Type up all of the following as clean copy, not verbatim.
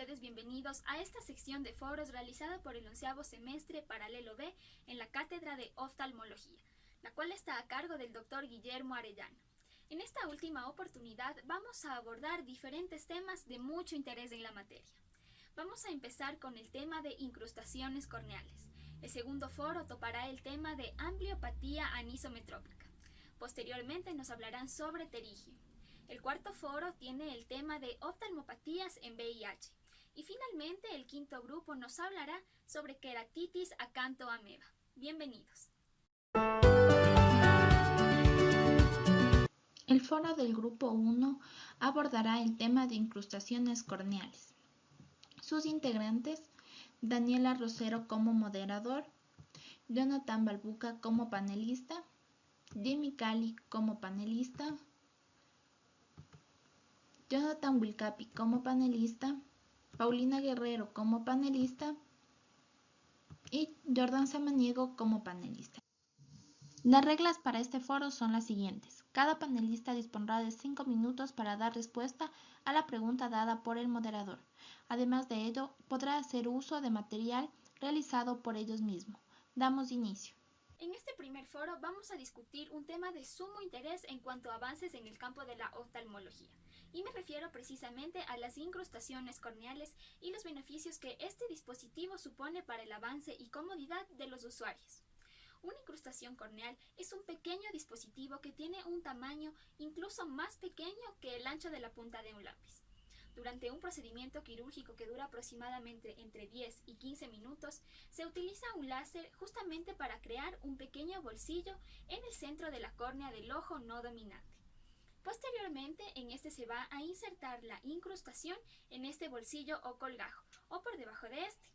ustedes bienvenidos a esta sección de foros realizada por el 11º semestre Paralelo B en la Cátedra de Oftalmología, la cual está a cargo del Dr. Guillermo Arellano. En esta última oportunidad vamos a abordar diferentes temas de mucho interés en la materia. Vamos a empezar con el tema de incrustaciones corneales. El segundo foro topará el tema de ambliopatía anisometrópica. Posteriormente nos hablarán sobre pterigio. El cuarto foro tiene el tema de oftalmopatías en VIH. Y finalmente el quinto grupo nos hablará sobre queratitis acantoameba. Bienvenidos. El foro del grupo 1 abordará el tema de incrustaciones corneales. Sus integrantes: Daniela Rosero como moderador, Jonathan Balbuca como panelista, Jimmy Cali como panelista, Jonathan Wilcapi como panelista, Paulina Guerrero como panelista y Jordan Samaniego como panelista. Las reglas para este foro son las siguientes. Cada panelista dispondrá de 5 minutos para dar respuesta a la pregunta dada por el moderador. Además de ello, podrá hacer uso de material realizado por ellos mismos. Damos inicio. En este primer foro vamos a discutir un tema de sumo interés en cuanto a avances en el campo de la oftalmología, y me refiero precisamente a las incrustaciones corneales y los beneficios que este dispositivo supone para el avance y comodidad de los usuarios. Una incrustación corneal es un pequeño dispositivo que tiene un tamaño incluso más pequeño que el ancho de la punta de un lápiz. Durante un procedimiento quirúrgico que dura aproximadamente entre 10 y 15 minutos, se utiliza un láser justamente para crear un pequeño bolsillo en el centro de la córnea del ojo no dominante. Posteriormente, en este se va a insertar la incrustación en este bolsillo o colgajo, o por debajo de este.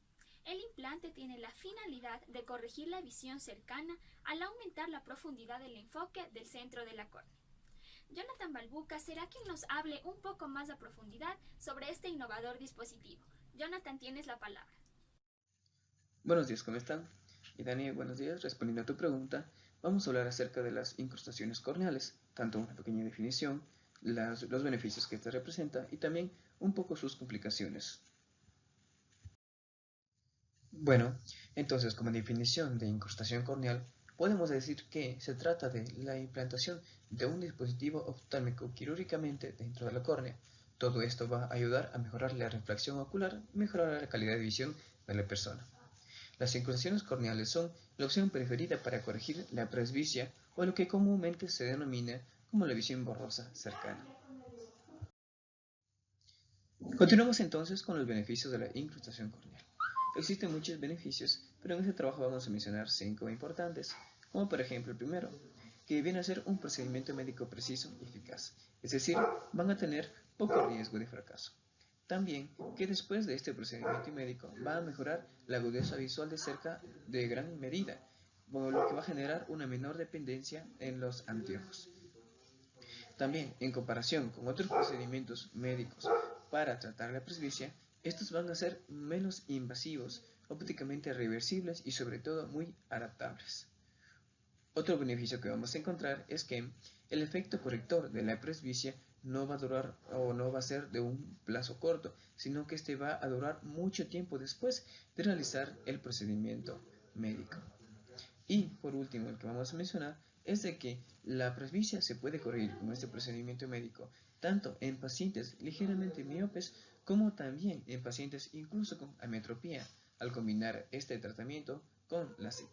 El implante tiene la finalidad de corregir la visión cercana al aumentar la profundidad del enfoque del centro de la córnea. Jonathan Balbuca será quien nos hable un poco más a profundidad sobre este innovador dispositivo. Jonathan, tienes la palabra. Buenos días, ¿cómo están? Y Dani, buenos días. Respondiendo a tu pregunta, vamos a hablar acerca de las incrustaciones corneales, tanto una pequeña definición, los beneficios que esta representa y también un poco sus complicaciones. Bueno, entonces como definición de incrustación corneal, podemos decir que se trata de la implantación de un dispositivo oftálmico quirúrgicamente dentro de la córnea. Todo esto va a ayudar a mejorar la refracción ocular y mejorar la calidad de visión de la persona. Las incrustaciones corneales son la opción preferida para corregir la presbicia o lo que comúnmente se denomina como la visión borrosa cercana. Continuamos entonces con los beneficios de la incrustación corneal. Existen muchos beneficios, pero en este trabajo vamos a mencionar 5 importantes, como por ejemplo el primero, que viene a ser un procedimiento médico preciso y eficaz, es decir, van a tener poco riesgo de fracaso. También que después de este procedimiento médico va a mejorar la agudeza visual de cerca de gran medida, por lo que va a generar una menor dependencia en los anteojos. También, en comparación con otros procedimientos médicos para tratar la presbicia, estos van a ser menos invasivos, ópticamente reversibles y sobre todo muy adaptables. Otro beneficio que vamos a encontrar es que el efecto corrector de la presbicia no va a durar o no va a ser de un plazo corto, sino que este va a durar mucho tiempo después de realizar el procedimiento médico. Y por último, el que vamos a mencionar es de que la presbicia se puede corregir con este procedimiento médico tanto en pacientes ligeramente miopes como también en pacientes incluso con ametropía al combinar este tratamiento con LASIK.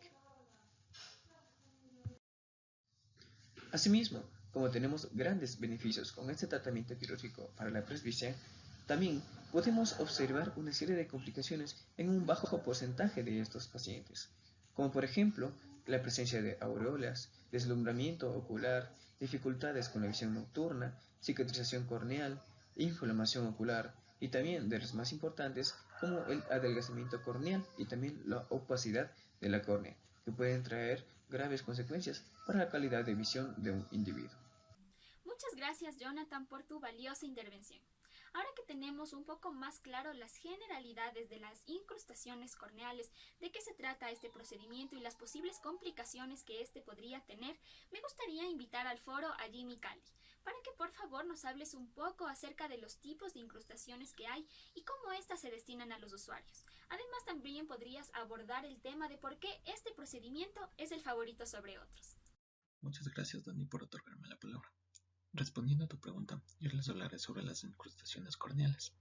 Asimismo, como tenemos grandes beneficios con este tratamiento quirúrgico para la presbicia, también podemos observar una serie de complicaciones en un bajo porcentaje de estos pacientes, como por ejemplo la presencia de aureolas, deslumbramiento ocular, dificultades con la visión nocturna, cicatrización corneal, inflamación ocular y también de los más importantes como el adelgazamiento corneal y también la opacidad de la córnea, que pueden traer graves consecuencias para la calidad de visión de un individuo. Muchas gracias, Jonathan, por tu valiosa intervención. Ahora que tenemos un poco más claro las generalidades de las incrustaciones corneales, de qué se trata este procedimiento y las posibles complicaciones que este podría tener, me gustaría invitar al foro a Jimmy Cali, para que por favor nos hables un poco acerca de los tipos de incrustaciones que hay y cómo éstas se destinan a los usuarios. Además, también podrías abordar el tema de por qué este procedimiento es el favorito sobre otros. Muchas gracias, Dani, por otorgarme la palabra. Respondiendo a tu pregunta, yo les hablaré sobre las incrustaciones corneales.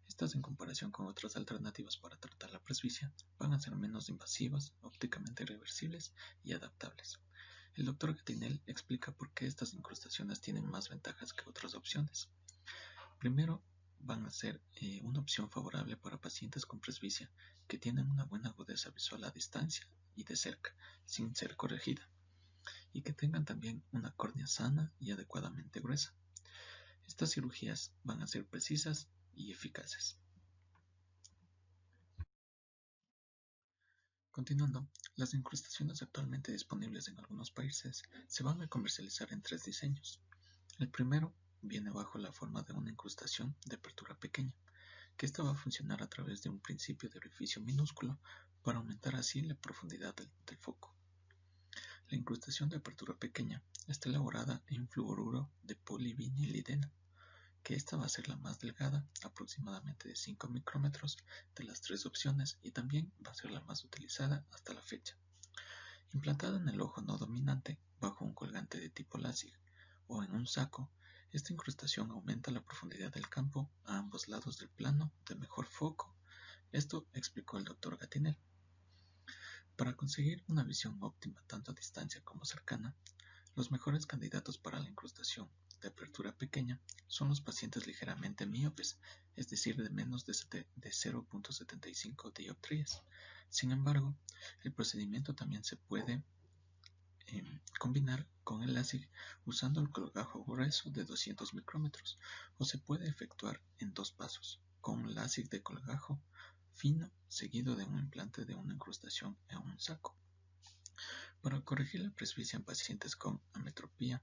Estas, en comparación con otras alternativas para tratar la presbicia, van a ser menos invasivas, ópticamente reversibles y adaptables. El Dr. Gattinel explica por qué estas incrustaciones tienen más ventajas que otras opciones. Primero, van a ser una opción favorable para pacientes con presbicia que tienen una buena agudeza visual a distancia y de cerca, sin ser corregida, y que tengan también una córnea sana y adecuadamente gruesa. Estas cirugías van a ser precisas y eficaces. Continuando, las incrustaciones actualmente disponibles en algunos países se van a comercializar en 3 diseños. El primero viene bajo la forma de una incrustación de apertura pequeña, que esta va a funcionar a través de un principio de orificio minúsculo para aumentar así la profundidad del foco. La incrustación de apertura pequeña está elaborada en fluoruro de polivinilideno, que esta va a ser la más delgada, aproximadamente de 5 micrómetros de las 3 opciones, y también va a ser la más utilizada hasta la fecha. Implantada en el ojo no dominante bajo un colgante de tipo LASIK o en un saco, esta incrustación aumenta la profundidad del campo a ambos lados del plano de mejor foco. Esto explicó el Dr. Gattinel. Para conseguir una visión óptima tanto a distancia como cercana, los mejores candidatos para la incrustación de apertura pequeña son los pacientes ligeramente míopes, es decir, de menos de 0.75 dioptrías. Sin embargo, el procedimiento también se puede combinar con el LASIK usando el colgajo grueso de 200 micrómetros, o se puede efectuar en 2 pasos, con un LASIK de colgajo fino seguido de un implante de una incrustación en un saco. Para corregir la presbicia en pacientes con ametropía,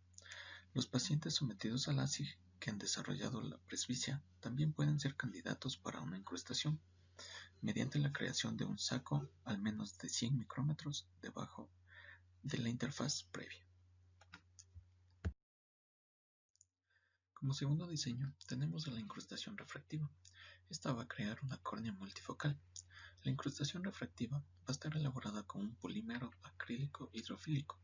los pacientes sometidos a LASIK que han desarrollado la presbicia también pueden ser candidatos para una incrustación, mediante la creación de un saco al menos de 100 micrómetros debajo de la interfaz previa. Como segundo diseño tenemos la incrustación refractiva. Esta va a crear una córnea multifocal. La incrustación refractiva va a estar elaborada con un polímero acrílico hidrofílico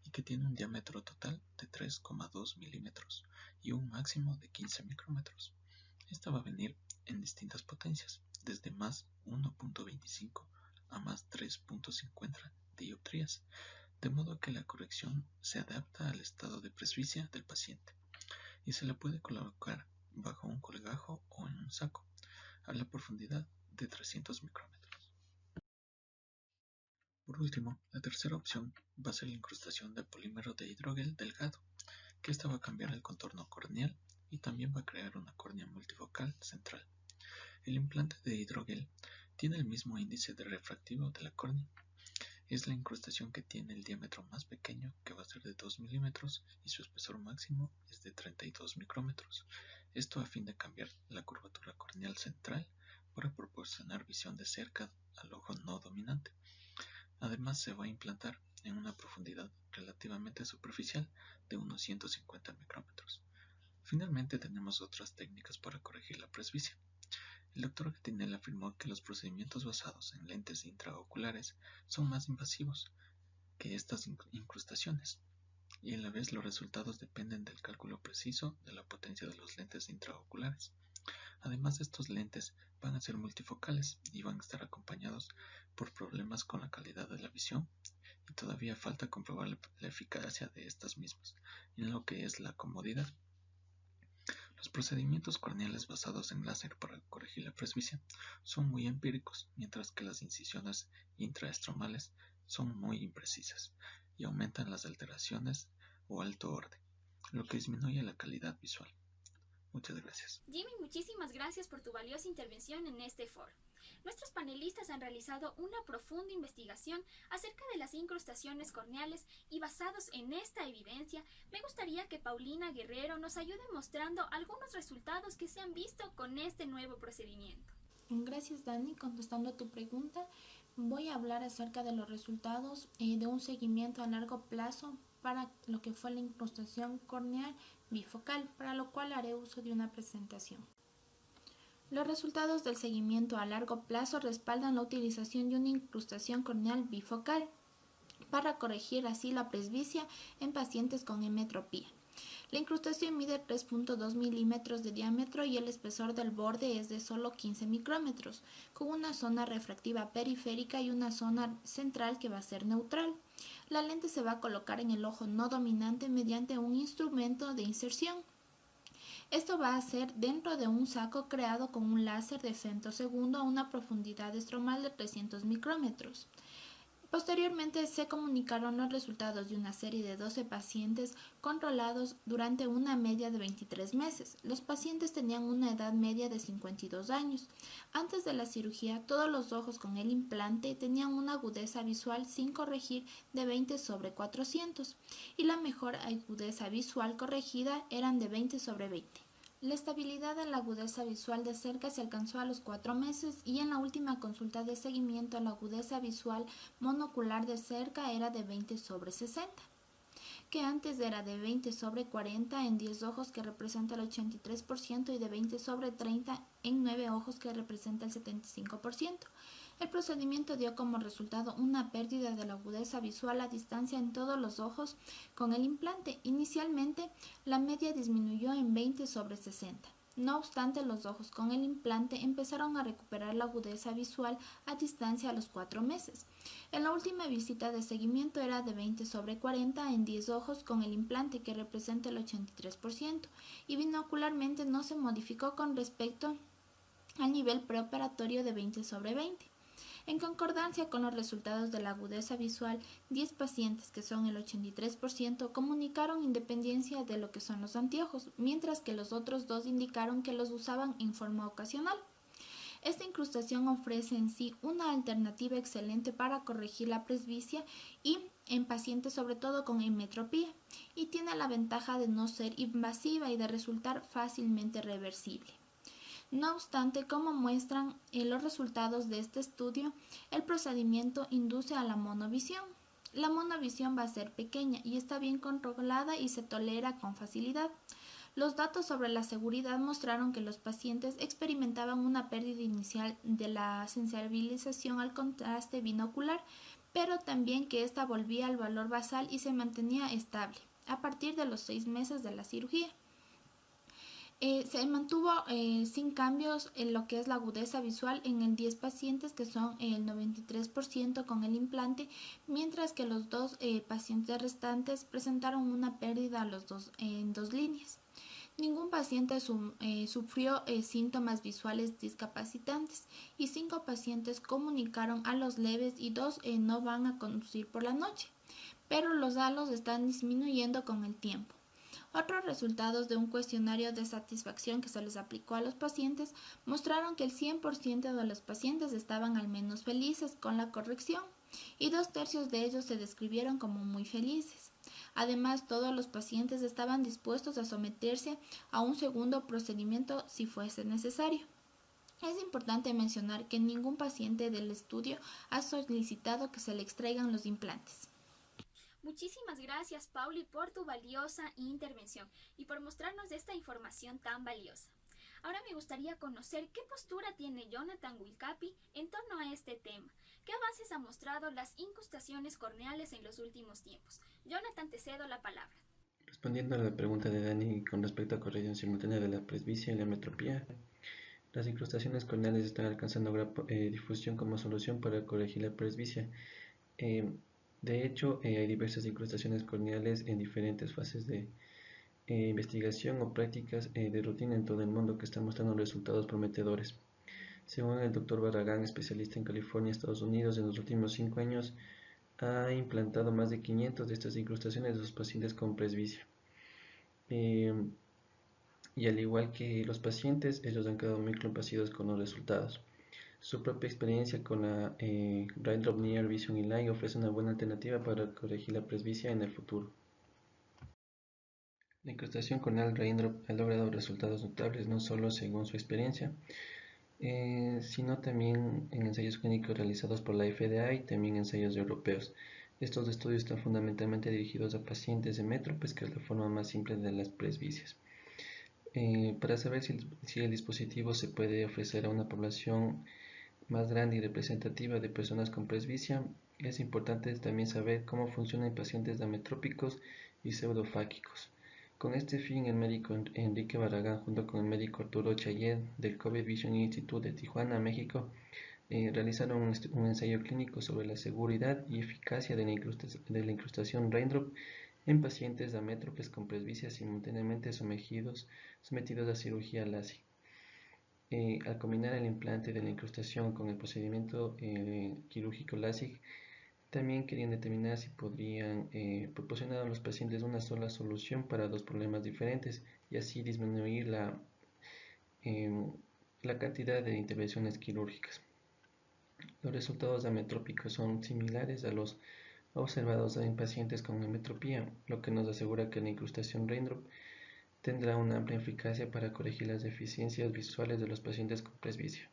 y que tiene un diámetro total de 3,2 milímetros y un máximo de 15 micrómetros. Esta va a venir en distintas potencias, desde más 1.25 a más 3.50 dioptrías, de modo que la corrección se adapta al estado de presbicia del paciente y se la puede colocar bajo un colgajo o en un saco a la profundidad de 300 micrómetros. Por último, la tercera opción va a ser la incrustación de polímero de hidrogel delgado, que esta va a cambiar el contorno corneal y también va a crear una córnea multifocal central. El implante de hidrogel tiene el mismo índice de refractivo de la córnea. Es la incrustación que tiene el diámetro más pequeño, que va a ser de 2 milímetros, y su espesor máximo es de 32 micrómetros. Esto a fin de cambiar la curvatura corneal central para proporcionar visión de cerca al ojo no dominante. Además, se va a implantar en una profundidad relativamente superficial de unos 150 micrómetros. Finalmente, tenemos otras técnicas para corregir la presbicia. El Dr. Gattinel afirmó que los procedimientos basados en lentes intraoculares son más invasivos que estas incrustaciones, y a la vez los resultados dependen del cálculo preciso de la potencia de los lentes intraoculares. Además, estos lentes van a ser multifocales y van a estar acompañados por problemas con la calidad de la visión, y todavía falta comprobar la eficacia de estas mismas en lo que es la comodidad. Los procedimientos corneales basados en láser para corregir la presbicia son muy empíricos, mientras que las incisiones intraestromales son muy imprecisas y aumentan las alteraciones o alto orden, lo que disminuye la calidad visual. Muchas gracias. Jimmy, muchísimas gracias por tu valiosa intervención en este foro. Nuestros panelistas han realizado una profunda investigación acerca de las incrustaciones corneales y basados en esta evidencia, me gustaría que Paulina Guerrero nos ayude mostrando algunos resultados que se han visto con este nuevo procedimiento. Gracias, Dani. Contestando a tu pregunta, voy a hablar acerca de los resultados de un seguimiento a largo plazo para lo que fue la incrustación corneal bifocal, para lo cual haré uso de una presentación. Los resultados del seguimiento a largo plazo respaldan la utilización de una incrustación corneal bifocal para corregir así la presbicia en pacientes con hemetropía. La incrustación mide 3.2 milímetros de diámetro y el espesor del borde es de solo 15 micrómetros, con una zona refractiva periférica y una zona central que va a ser neutral. La lente se va a colocar en el ojo no dominante mediante un instrumento de inserción. Esto va a ser dentro de un saco creado con un láser de femtosegundo a una profundidad estromal de 300 micrómetros. Posteriormente se comunicaron los resultados de una serie de 12 pacientes controlados durante una media de 23 meses. Los pacientes tenían una edad media de 52 años. Antes de la cirugía, todos los ojos con el implante tenían una agudeza visual sin corregir de 20/400 y la mejor agudeza visual corregida eran de 20/20. La estabilidad de la agudeza visual de cerca se alcanzó a los 4 meses y en la última consulta de seguimiento la agudeza visual monocular de cerca era de 20/60, que antes era de 20/40 en 10 ojos que representa el 83% y de 20/30 en 9 ojos que representa el 75%. El procedimiento dio como resultado una pérdida de la agudeza visual a distancia en todos los ojos con el implante. Inicialmente, la media disminuyó en 20/60. No obstante, los ojos con el implante empezaron a recuperar la agudeza visual a distancia a los 4 meses. En la última visita de seguimiento era de 20/40 en 10 ojos con el implante, que representa el 83%, y binocularmente no se modificó con respecto al nivel preoperatorio de 20/20. En concordancia con los resultados de la agudeza visual, 10 pacientes, que son el 83%, comunicaron independencia de lo que son los anteojos, mientras que los otros 2 indicaron que los usaban en forma ocasional. Esta incrustación ofrece en sí una alternativa excelente para corregir la presbicia y en pacientes sobre todo con hemetropía, y tiene la ventaja de no ser invasiva y de resultar fácilmente reversible. No obstante, como muestran los resultados de este estudio, el procedimiento induce a la monovisión. La monovisión va a ser pequeña y está bien controlada y se tolera con facilidad. Los datos sobre la seguridad mostraron que los pacientes experimentaban una pérdida inicial de la sensibilización al contraste binocular, pero también que ésta volvía al valor basal y se mantenía estable a partir de los 6 meses de la cirugía. Se mantuvo sin cambios en lo que es la agudeza visual en el 10 pacientes, que son el 93% con el implante, mientras que los 2 pacientes restantes presentaron una pérdida en 2 líneas. Ningún paciente sufrió síntomas visuales discapacitantes y 5 pacientes comunicaron halos leves y 2 no van a conducir por la noche, pero los halos están disminuyendo con el tiempo. Otros resultados de un cuestionario de satisfacción que se les aplicó a los pacientes mostraron que el 100% de los pacientes estaban al menos felices con la corrección y 2/3 de ellos se describieron como muy felices. Además, todos los pacientes estaban dispuestos a someterse a un segundo procedimiento si fuese necesario. Es importante mencionar que ningún paciente del estudio ha solicitado que se le extraigan los implantes. Muchísimas gracias, Pauli, por tu valiosa intervención y por mostrarnos esta información tan valiosa. Ahora me gustaría conocer qué postura tiene Jonathan Wilcapi en torno a este tema. ¿Qué avances ha mostrado las incrustaciones corneales en los últimos tiempos? Jonathan, te cedo la palabra. Respondiendo a la pregunta de Dani con respecto a corrección simultánea de la presbicia y la metropía, las incrustaciones corneales están alcanzando gran difusión como solución para corregir la presbicia. De hecho, hay diversas incrustaciones corneales en diferentes fases de investigación o prácticas de rutina en todo el mundo que están mostrando resultados prometedores. Según el Dr. Barragán, especialista en California, Estados Unidos, en los últimos 5 años ha implantado más de 500 de estas incrustaciones de sus pacientes con presbicia. Y al igual que los pacientes, ellos han quedado muy complacidos con los resultados. Su propia experiencia con la Raindrop Near Vision Inline ofrece una buena alternativa para corregir la presbicia en el futuro. La incrustación corneal Raindrop ha logrado resultados notables no solo según su experiencia, sino también en ensayos clínicos realizados por la FDA y también ensayos europeos. Estos estudios están fundamentalmente dirigidos a pacientes de métropes, que es la forma más simple de las presbicias. Para saber si el dispositivo se puede ofrecer a una población más grande y representativa de personas con presbicia, es importante también saber cómo funciona en pacientes ametrópicos y pseudofáquicos. Con este fin, el médico Enrique Barragán, junto con el médico Arturo Chayet del COVID Vision Institute de Tijuana, México, realizaron un ensayo clínico sobre la seguridad y eficacia de la incrustación Raindrop en pacientes amétropes con presbicia simultáneamente sometidos a cirugía LASIK. Al combinar el implante de la incrustación con el procedimiento quirúrgico LASIK, también querían determinar si podrían proporcionar a los pacientes una sola solución para dos problemas diferentes y así disminuir la cantidad de intervenciones quirúrgicas. Los resultados ametrópicos son similares a los observados en pacientes con ametropía, lo que nos asegura que la incrustación Raindrop tendrá una amplia eficacia para corregir las deficiencias visuales de los pacientes con presbicia.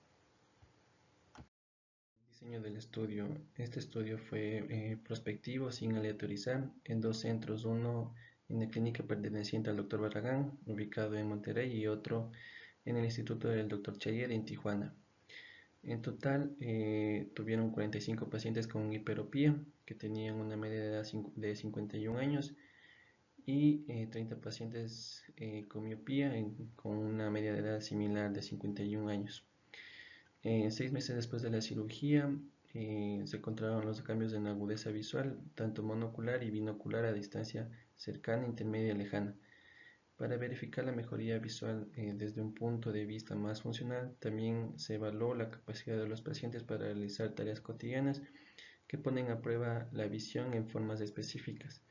Diseño del estudio. Este estudio fue prospectivo sin aleatorizar en dos centros, uno en la clínica perteneciente al Dr. Barragán, ubicado en Monterrey, y otro en el Instituto del Dr. Chayer en Tijuana. En total tuvieron 45 pacientes con hiperopía que tenían una media de edad de 51 años y 30 pacientes con miopía con una media de edad similar de 51 años. 6 meses después de la cirugía se encontraron los cambios en agudeza visual, tanto monocular y binocular a distancia cercana, intermedia y lejana. Para verificar la mejoría visual desde un punto de vista más funcional, también se evaluó la capacidad de los pacientes para realizar tareas cotidianas que ponen a prueba la visión en formas específicas,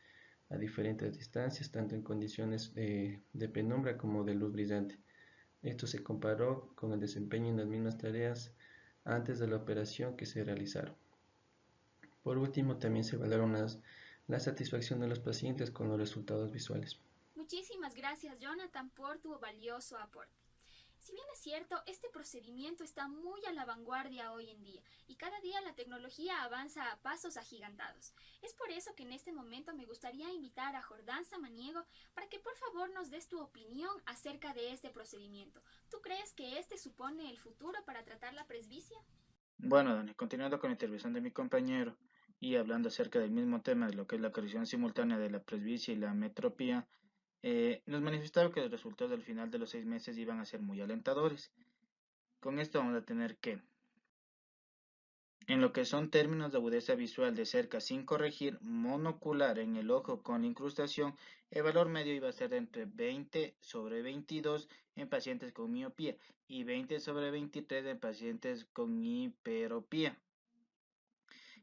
a diferentes distancias, tanto en condiciones de penumbra como de luz brillante. Esto se comparó con el desempeño en las mismas tareas antes de la operación que se realizaron. Por último, también se evaluaron la satisfacción de los pacientes con los resultados visuales. Muchísimas gracias, Jonathan, por tu valioso aporte. Si bien es cierto, este procedimiento está muy a la vanguardia hoy en día y cada día la tecnología avanza a pasos agigantados. Es por eso que en este momento me gustaría invitar a Jordán Samaniego para que por favor nos des tu opinión acerca de este procedimiento. ¿Tú crees que este supone el futuro para tratar la presbicia? Bueno, Dani, continuando con la intervención de mi compañero y hablando acerca del mismo tema de lo que es la corrección simultánea de la presbicia y la ametropía, nos manifestaron que los resultados al final de los 6 meses iban a ser muy alentadores. Con esto vamos a tener que, en lo que son términos de agudeza visual de cerca sin corregir, monocular en el ojo con la incrustación, el valor medio iba a ser de entre 20/22 en pacientes con miopía y 20/23 en pacientes con hiperopía.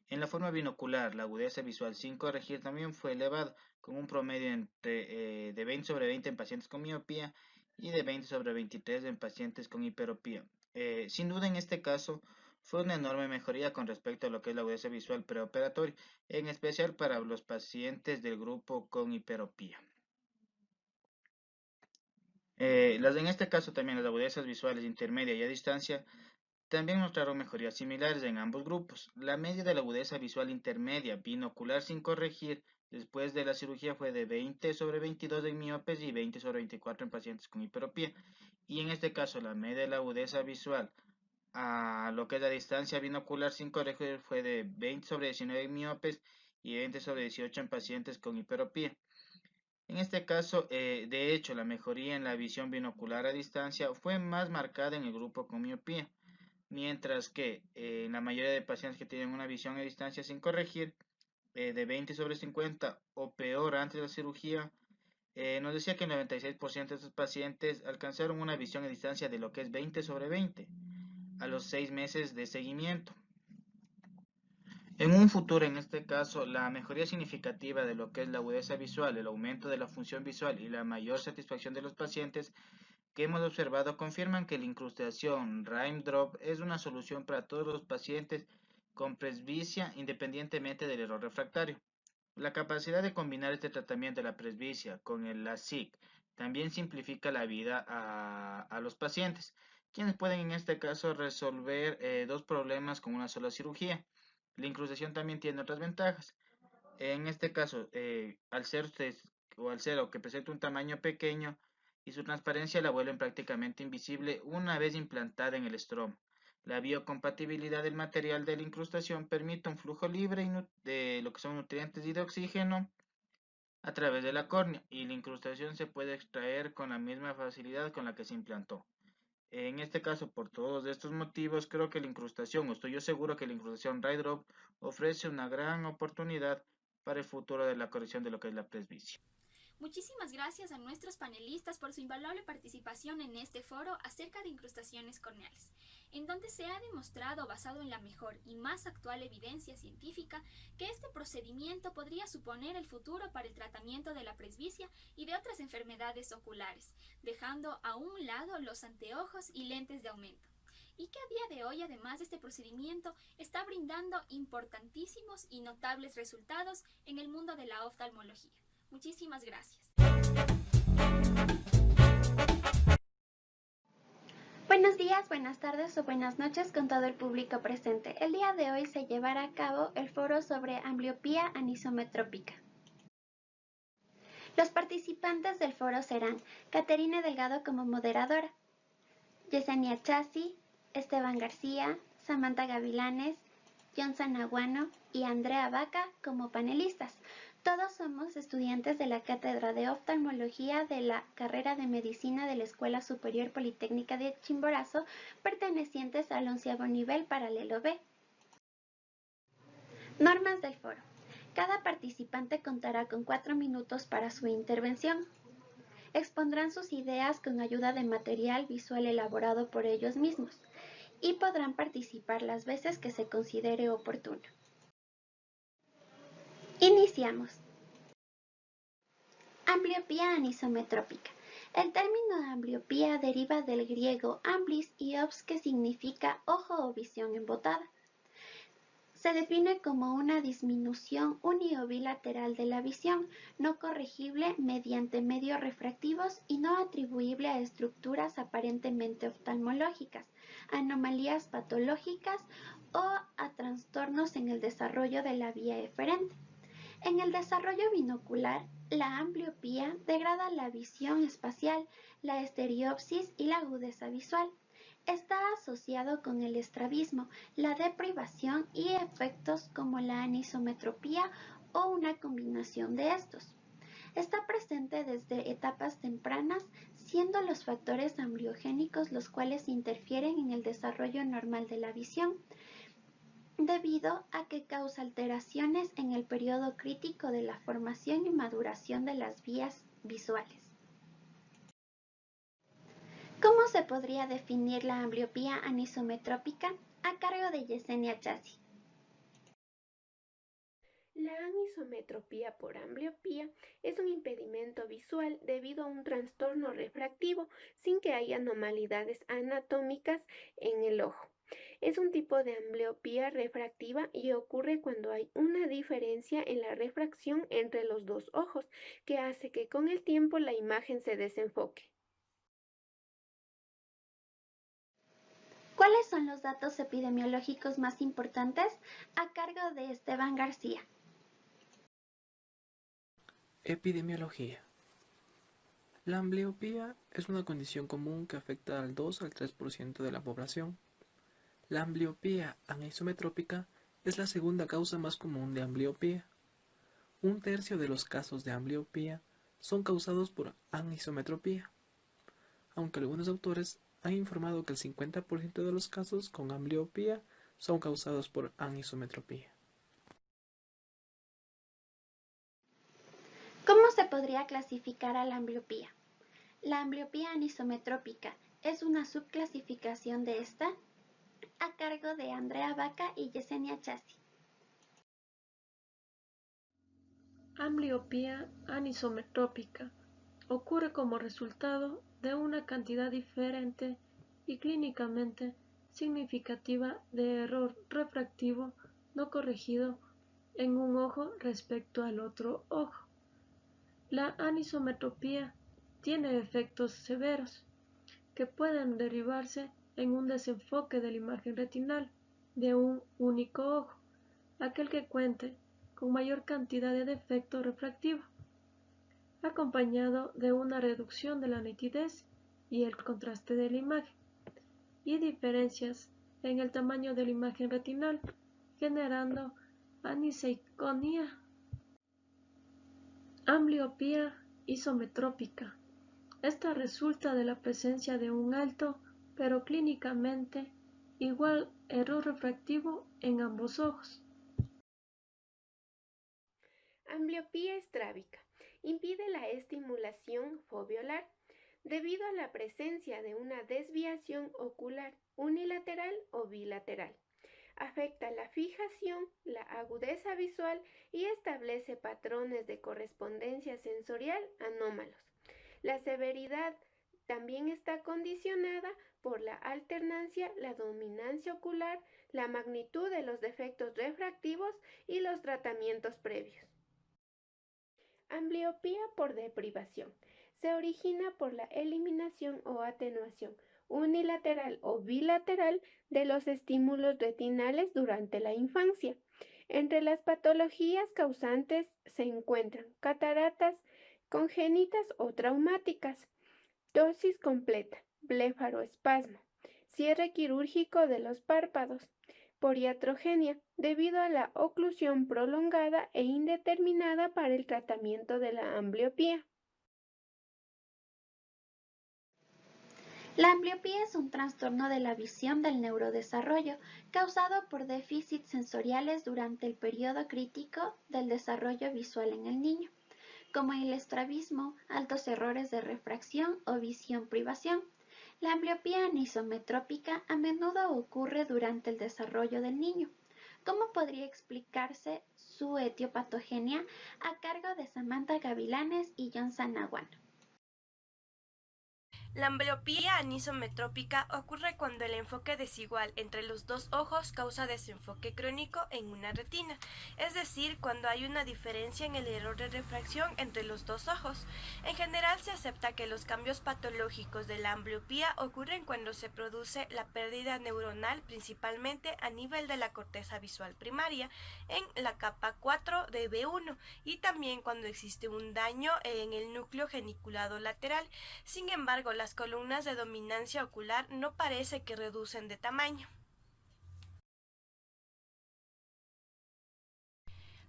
En la forma binocular, la agudeza visual sin corregir también fue elevada, con un promedio de 20/20 en pacientes con miopía y de 20/23 en pacientes con hiperopía. Sin duda en este caso fue una enorme mejoría con respecto a lo que es la agudeza visual preoperatoria, en especial para los pacientes del grupo con hiperopía. En este caso también las agudezas visuales intermedia y a distancia también mostraron mejorías similares en ambos grupos. La media de la agudeza visual intermedia binocular sin corregir después de la cirugía fue de 20/22 en miopes y 20/24 en pacientes con hiperopía. Y en este caso la media de la agudeza visual a lo que es la distancia binocular sin corregir fue de 20/19 en miopes y 20/18 en pacientes con hiperopía. En este caso, de hecho, la mejoría en la visión binocular a distancia fue más marcada en el grupo con miopía, mientras que en la mayoría de pacientes que tienen una visión a distancia sin corregir, de 20/50 o peor antes de la cirugía, nos decía que el 96% de estos pacientes alcanzaron una visión a distancia de lo que es 20/20 a los 6 meses de seguimiento. En un futuro, en este caso, la mejoría significativa de lo que es la agudeza visual, el aumento de la función visual y la mayor satisfacción de los pacientes que hemos observado confirman que la incrustación Rain Drop es una solución para todos los pacientes con presbicia independientemente del error refractario. La capacidad de combinar este tratamiento de la presbicia con el LASIK también simplifica la vida a los pacientes, quienes pueden en este caso resolver dos problemas con una sola cirugía. La incrustación también tiene otras ventajas. En este caso, al ser o que presenta un tamaño pequeño y su transparencia la vuelven prácticamente invisible una vez implantada en el estroma. La biocompatibilidad del material de la incrustación permite un flujo libre de lo que son nutrientes y de oxígeno a través de la córnea, y la incrustación se puede extraer con la misma facilidad con la que se implantó. En este caso, por todos estos motivos, creo que la incrustación, o estoy yo seguro que la incrustación Raindrop ofrece una gran oportunidad para el futuro de la corrección de lo que es la presbicia. Muchísimas gracias a nuestros panelistas por su invaluable participación en este foro acerca de incrustaciones corneales, en donde se ha demostrado, basado en la mejor y más actual evidencia científica, que este procedimiento podría suponer el futuro para el tratamiento de la presbicia y de otras enfermedades oculares, dejando a un lado los anteojos y lentes de aumento. Y que a día de hoy, además, este procedimiento está brindando importantísimos y notables resultados en el mundo de la oftalmología. Muchísimas gracias. Buenos días, buenas tardes o buenas noches con todo el público presente. El día de hoy se llevará a cabo el foro sobre ambliopía anisometrópica. Los participantes del foro serán Caterine Delgado como moderadora, Yesenia Chassi, Esteban García, Samantha Gavilanes, Johnson Aguano y Andrea Vaca como panelistas. Todos somos estudiantes de la Cátedra de Oftalmología de la carrera de Medicina de la Escuela Superior Politécnica de Chimborazo, pertenecientes al 11º nivel paralelo B. Normas del foro. Cada participante contará con 4 minutos para su intervención. Expondrán sus ideas con ayuda de material visual elaborado por ellos mismos y podrán participar las veces que se considere oportuno. Iniciamos. Ambliopía anisometrópica. El término ambliopía deriva del griego amblis y ops, que significa ojo o visión embotada. Se define como una disminución uni o bilateral de la visión, no corregible mediante medios refractivos y no atribuible a estructuras aparentemente oftalmológicas, anomalías patológicas o a trastornos en el desarrollo de la vía eferente. En el desarrollo binocular, la ambliopía degrada la visión espacial, la estereopsis y la agudeza visual. Está asociado con el estrabismo, la deprivación y efectos como la anisometropía o una combinación de estos. Está presente desde etapas tempranas, siendo los factores ambliogénicos los cuales interfieren en el desarrollo normal de la visión, debido a que causa alteraciones en el periodo crítico de la formación y maduración de las vías visuales. ¿Cómo se podría definir la ambliopía anisometrópica? A cargo de Yesenia Chassi. La anisometropía por ambliopía es un impedimento visual debido a un trastorno refractivo sin que haya anormalidades anatómicas en el ojo. Es un tipo de ambliopía refractiva y ocurre cuando hay una diferencia en la refracción entre los dos ojos, que hace que con el tiempo la imagen se desenfoque. ¿Cuáles son los datos epidemiológicos más importantes? A cargo de Esteban García. Epidemiología. La ambliopía es una condición común que afecta al 2 al 3% de la población. La ambliopía anisometrópica es la segunda causa más común de ambliopía. 1/3 de los casos de ambliopía son causados por anisometropía, aunque algunos autores han informado que el 50% de los casos con ambliopía son causados por anisometropía. ¿Cómo se podría clasificar a la ambliopía? La ambliopía anisometrópica es una subclasificación de esta, a cargo de Andrea Vaca y Yesenia Chassi. Ambliopía anisometrópica ocurre como resultado de una cantidad diferente y clínicamente significativa de error refractivo no corregido en un ojo respecto al otro ojo. La anisometropía tiene efectos severos que pueden derivarse en un desenfoque de la imagen retinal de un único ojo, aquel que cuente con mayor cantidad de defecto refractivo, acompañado de una reducción de la nitidez y el contraste de la imagen, y diferencias en el tamaño de la imagen retinal, generando aniseiconía. Ambliopía isometrópica. Esta resulta de la presencia de un alto, pero clínicamente igual error refractivo en ambos ojos. Ambliopía estrábica. Impide la estimulación foveolar debido a la presencia de una desviación ocular unilateral o bilateral. Afecta la fijación, la agudeza visual y establece patrones de correspondencia sensorial anómalos. La severidad también está condicionada por la alternancia, la dominancia ocular, la magnitud de los defectos refractivos y los tratamientos previos. Ambliopía por deprivación. Se origina por la eliminación o atenuación unilateral o bilateral de los estímulos retinales durante la infancia. Entre las patologías causantes se encuentran cataratas congénitas o traumáticas, ptosis completa, blefaroespasmo, cierre quirúrgico de los párpados, poriatrogenia, debido a la oclusión prolongada e indeterminada para el tratamiento de la ambliopía. La ambliopía es un trastorno de la visión del neurodesarrollo causado por déficits sensoriales durante el periodo crítico del desarrollo visual en el niño, como el estrabismo, altos errores de refracción o visión privación. La ambliopía anisometrópica a menudo ocurre durante el desarrollo del niño. ¿Cómo podría explicarse su etiopatogenia? A cargo de Samantha Gavilanes y John Sanaguano. La ambliopía anisometrópica ocurre cuando el enfoque desigual entre los dos ojos causa desenfoque crónico en una retina, es decir, cuando hay una diferencia en el error de refracción entre los dos ojos. En general se acepta que los cambios patológicos de la ambliopía ocurren cuando se produce la pérdida neuronal, principalmente a nivel de la corteza visual primaria, en la capa 4 de B1, y también cuando existe un daño en el núcleo geniculado lateral. Sin embargo, las columnas de dominancia ocular no parece que reducen de tamaño.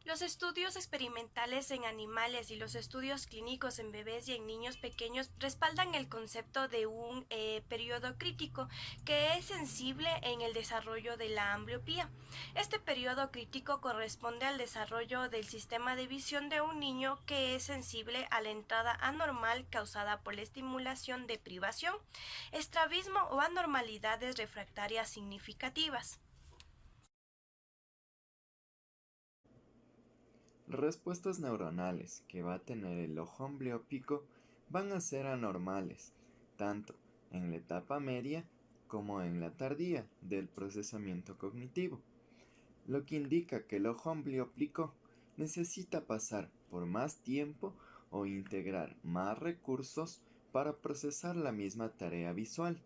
Los estudios experimentales en animales y los estudios clínicos en bebés y en niños pequeños respaldan el concepto de un periodo crítico que es sensible en el desarrollo de la ambliopía. Este periodo crítico corresponde al desarrollo del sistema de visión de un niño que es sensible a la entrada anormal causada por la estimulación de privación, estrabismo o anormalidades refractarias significativas. Las respuestas neuronales que va a tener el ojo ambliópico van a ser anormales, tanto en la etapa media como en la tardía del procesamiento cognitivo, lo que indica que el ojo ambliópico necesita pasar por más tiempo o integrar más recursos para procesar la misma tarea visual.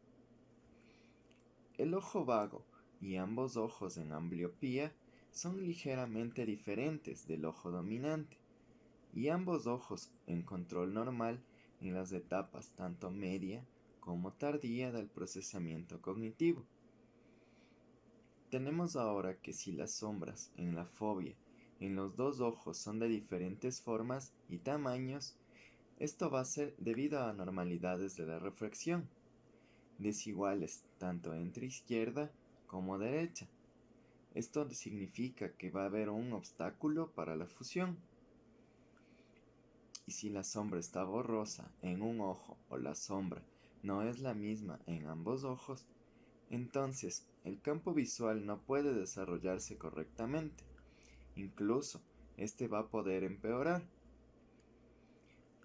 El ojo vago y ambos ojos en ambliopía son ligeramente diferentes del ojo dominante, y ambos ojos en control normal en las etapas tanto media como tardía del procesamiento cognitivo. Tenemos ahora que si las sombras en la fobia en los dos ojos son de diferentes formas y tamaños, esto va a ser debido a anormalidades de la refracción, desiguales tanto entre izquierda como derecha. Esto significa que va a haber un obstáculo para la fusión. Y si la sombra está borrosa en un ojo o la sombra no es la misma en ambos ojos, entonces el campo visual no puede desarrollarse correctamente. Incluso, este va a poder empeorar.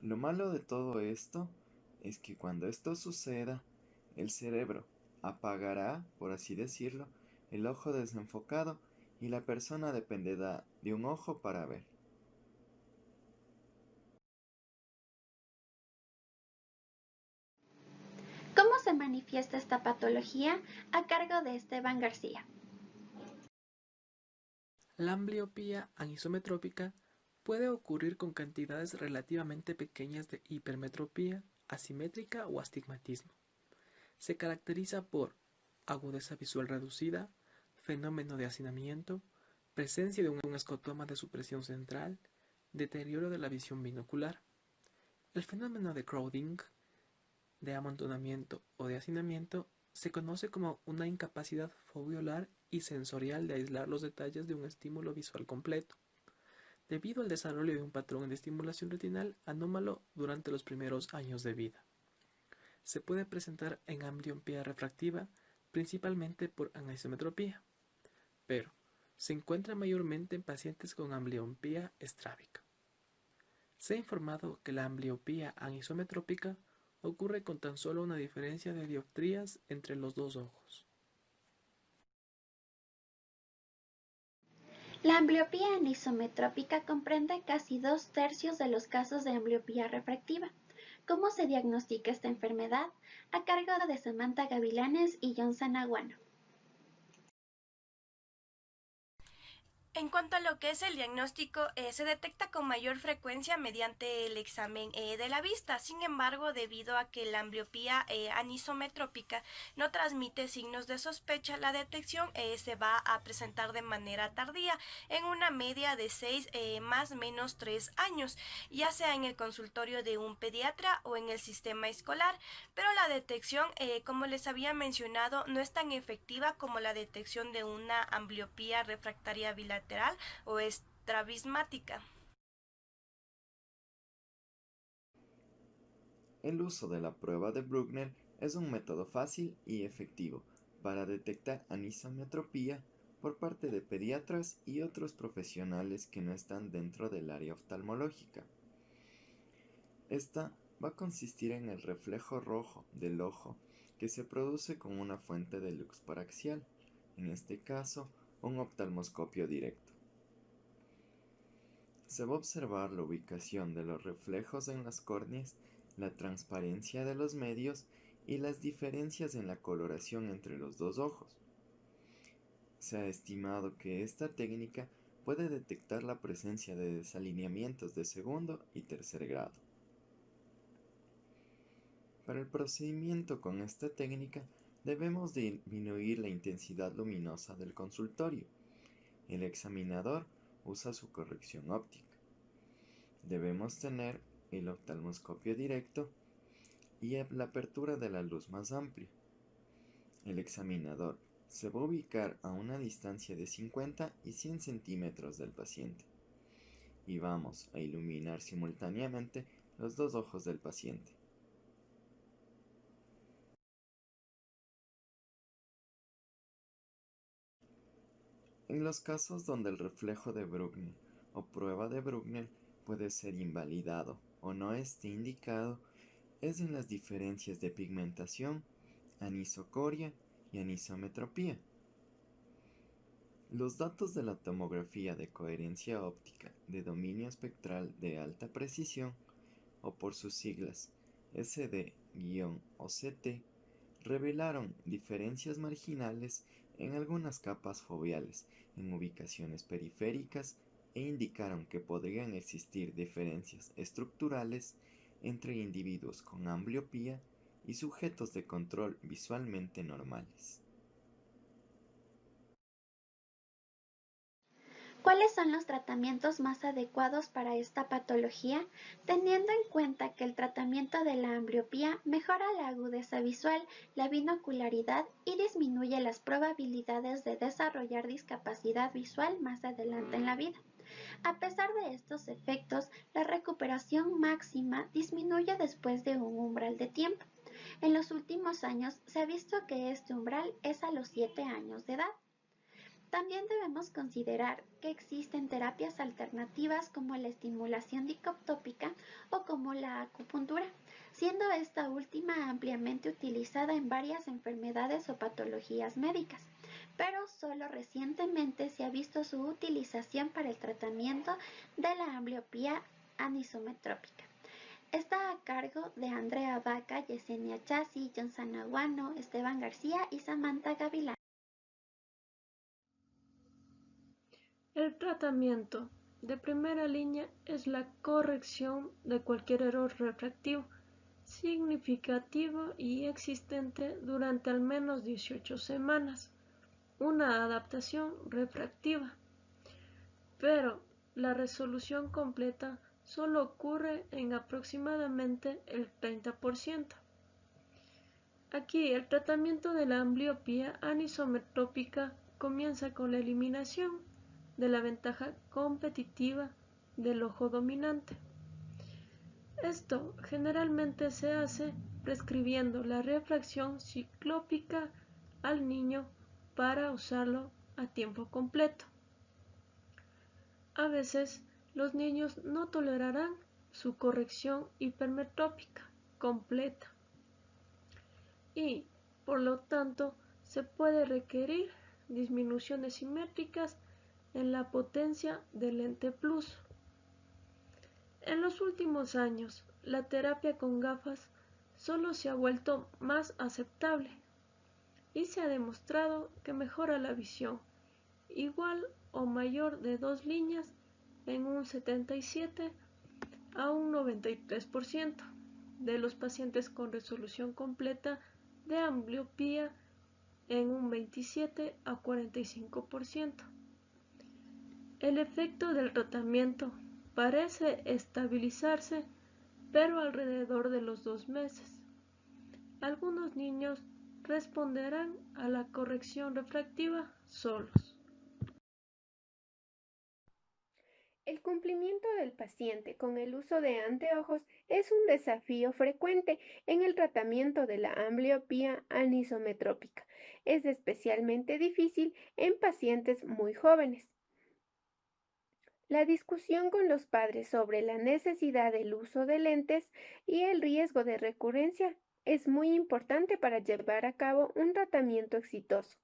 Lo malo de todo esto es que cuando esto suceda, el cerebro apagará, por así decirlo, el ojo desenfocado y la persona dependerá de un ojo para ver. ¿Cómo se manifiesta esta patología? A cargo de Esteban García. La ambliopía anisometrópica puede ocurrir con cantidades relativamente pequeñas de hipermetropía, asimétrica o astigmatismo. Se caracteriza por agudeza visual reducida, fenómeno de hacinamiento, presencia de un escotoma de supresión central, deterioro de la visión binocular. El fenómeno de crowding, de amontonamiento o de hacinamiento se conoce como una incapacidad foveolar y sensorial de aislar los detalles de un estímulo visual completo, debido al desarrollo de un patrón de estimulación retinal anómalo durante los primeros años de vida. Se puede presentar en ambliopía refractiva, principalmente por anisometropía, pero se encuentra mayormente en pacientes con ambliopía estrábica. Se ha informado que la ambliopía anisometrópica ocurre con tan solo una diferencia de dioptrías entre los dos ojos. La ambliopía anisometrópica comprende casi 2/3 de los casos de ambliopía refractiva. ¿Cómo se diagnostica esta enfermedad? A cargo de Samantha Gavilanes y John Sanaguano. En cuanto a lo que es el diagnóstico, se detecta con mayor frecuencia mediante el examen de la vista. Sin embargo, debido a que la ambliopía anisometrópica no transmite signos de sospecha, la detección se va a presentar de manera tardía, en una media de 6 más o menos 3 años, ya sea en el consultorio de un pediatra o en el sistema escolar. Pero la detección, como les había mencionado, no es tan efectiva como la detección de una ambliopía refractaria bilateral o estrabismática. El uso de la prueba de Bruckner es un método fácil y efectivo para detectar anisometropía por parte de pediatras y otros profesionales que no están dentro del área oftalmológica. Esta va a consistir en el reflejo rojo del ojo que se produce con una fuente de luz paraxial, en este caso un oftalmoscopio directo. Se va a observar la ubicación de los reflejos en las córneas, la transparencia de los medios y las diferencias en la coloración entre los dos ojos. Se ha estimado que esta técnica puede detectar la presencia de desalineamientos de segundo y tercer grado. Para el procedimiento con esta técnica debemos disminuir la intensidad luminosa del consultorio. El examinador usa su corrección óptica. Debemos tener el oftalmoscopio directo y la apertura de la luz más amplia. El examinador se va a ubicar a una distancia de 50 y 100 centímetros del paciente y vamos a iluminar simultáneamente los dos ojos del paciente. En los casos donde el reflejo de Bruckner o prueba de Bruckner puede ser invalidado o no esté indicado, es en las diferencias de pigmentación, anisocoria y anisometropía. Los datos de la tomografía de coherencia óptica de dominio espectral de alta precisión, o por sus siglas SD-OCT, revelaron diferencias marginales en algunas capas foveales en ubicaciones periféricas e indicaron que podrían existir diferencias estructurales entre individuos con ambliopía y sujetos de control visualmente normales. ¿Cuáles son los tratamientos más adecuados para esta patología? Teniendo en cuenta que el tratamiento de la ambliopía mejora la agudeza visual, la binocularidad y disminuye las probabilidades de desarrollar discapacidad visual más adelante en la vida. A pesar de estos efectos, la recuperación máxima disminuye después de un umbral de tiempo. En los últimos años se ha visto que este umbral es a los 7 años de edad. También debemos considerar que existen terapias alternativas como la estimulación dicoptópica o como la acupuntura, siendo esta última ampliamente utilizada en varias enfermedades o patologías médicas, pero solo recientemente se ha visto su utilización para el tratamiento de la ambliopía anisometrópica. Está a cargo de Andrea Vaca, Yesenia Chasi, John Sanaguano, Esteban García y Samantha Gavilán. El tratamiento de primera línea es la corrección de cualquier error refractivo significativo y existente durante al menos 18 semanas, una adaptación refractiva. Pero la resolución completa solo ocurre en aproximadamente el 30%. Aquí el tratamiento de la ambliopía anisometrópica comienza con la eliminación de la ventaja competitiva del ojo dominante. Esto generalmente se hace prescribiendo la refracción ciclópica al niño para usarlo a tiempo completo. A veces los niños no tolerarán su corrección hipermetrópica completa y, por lo tanto, se puede requerir disminuciones simétricas en la potencia del lente plus. En los últimos años, la terapia con gafas solo se ha vuelto más aceptable y se ha demostrado que mejora la visión, igual o mayor de 2 líneas en un 77 a un 93% de los pacientes con resolución completa de ambliopía en un 27 a 45%. El efecto del tratamiento parece estabilizarse, pero alrededor de los 2 meses. Algunos niños responderán a la corrección refractiva solos. El cumplimiento del paciente con el uso de anteojos es un desafío frecuente en el tratamiento de la ambliopía anisometrópica. Es especialmente difícil en pacientes muy jóvenes. La discusión con los padres sobre la necesidad del uso de lentes y el riesgo de recurrencia es muy importante para llevar a cabo un tratamiento exitoso.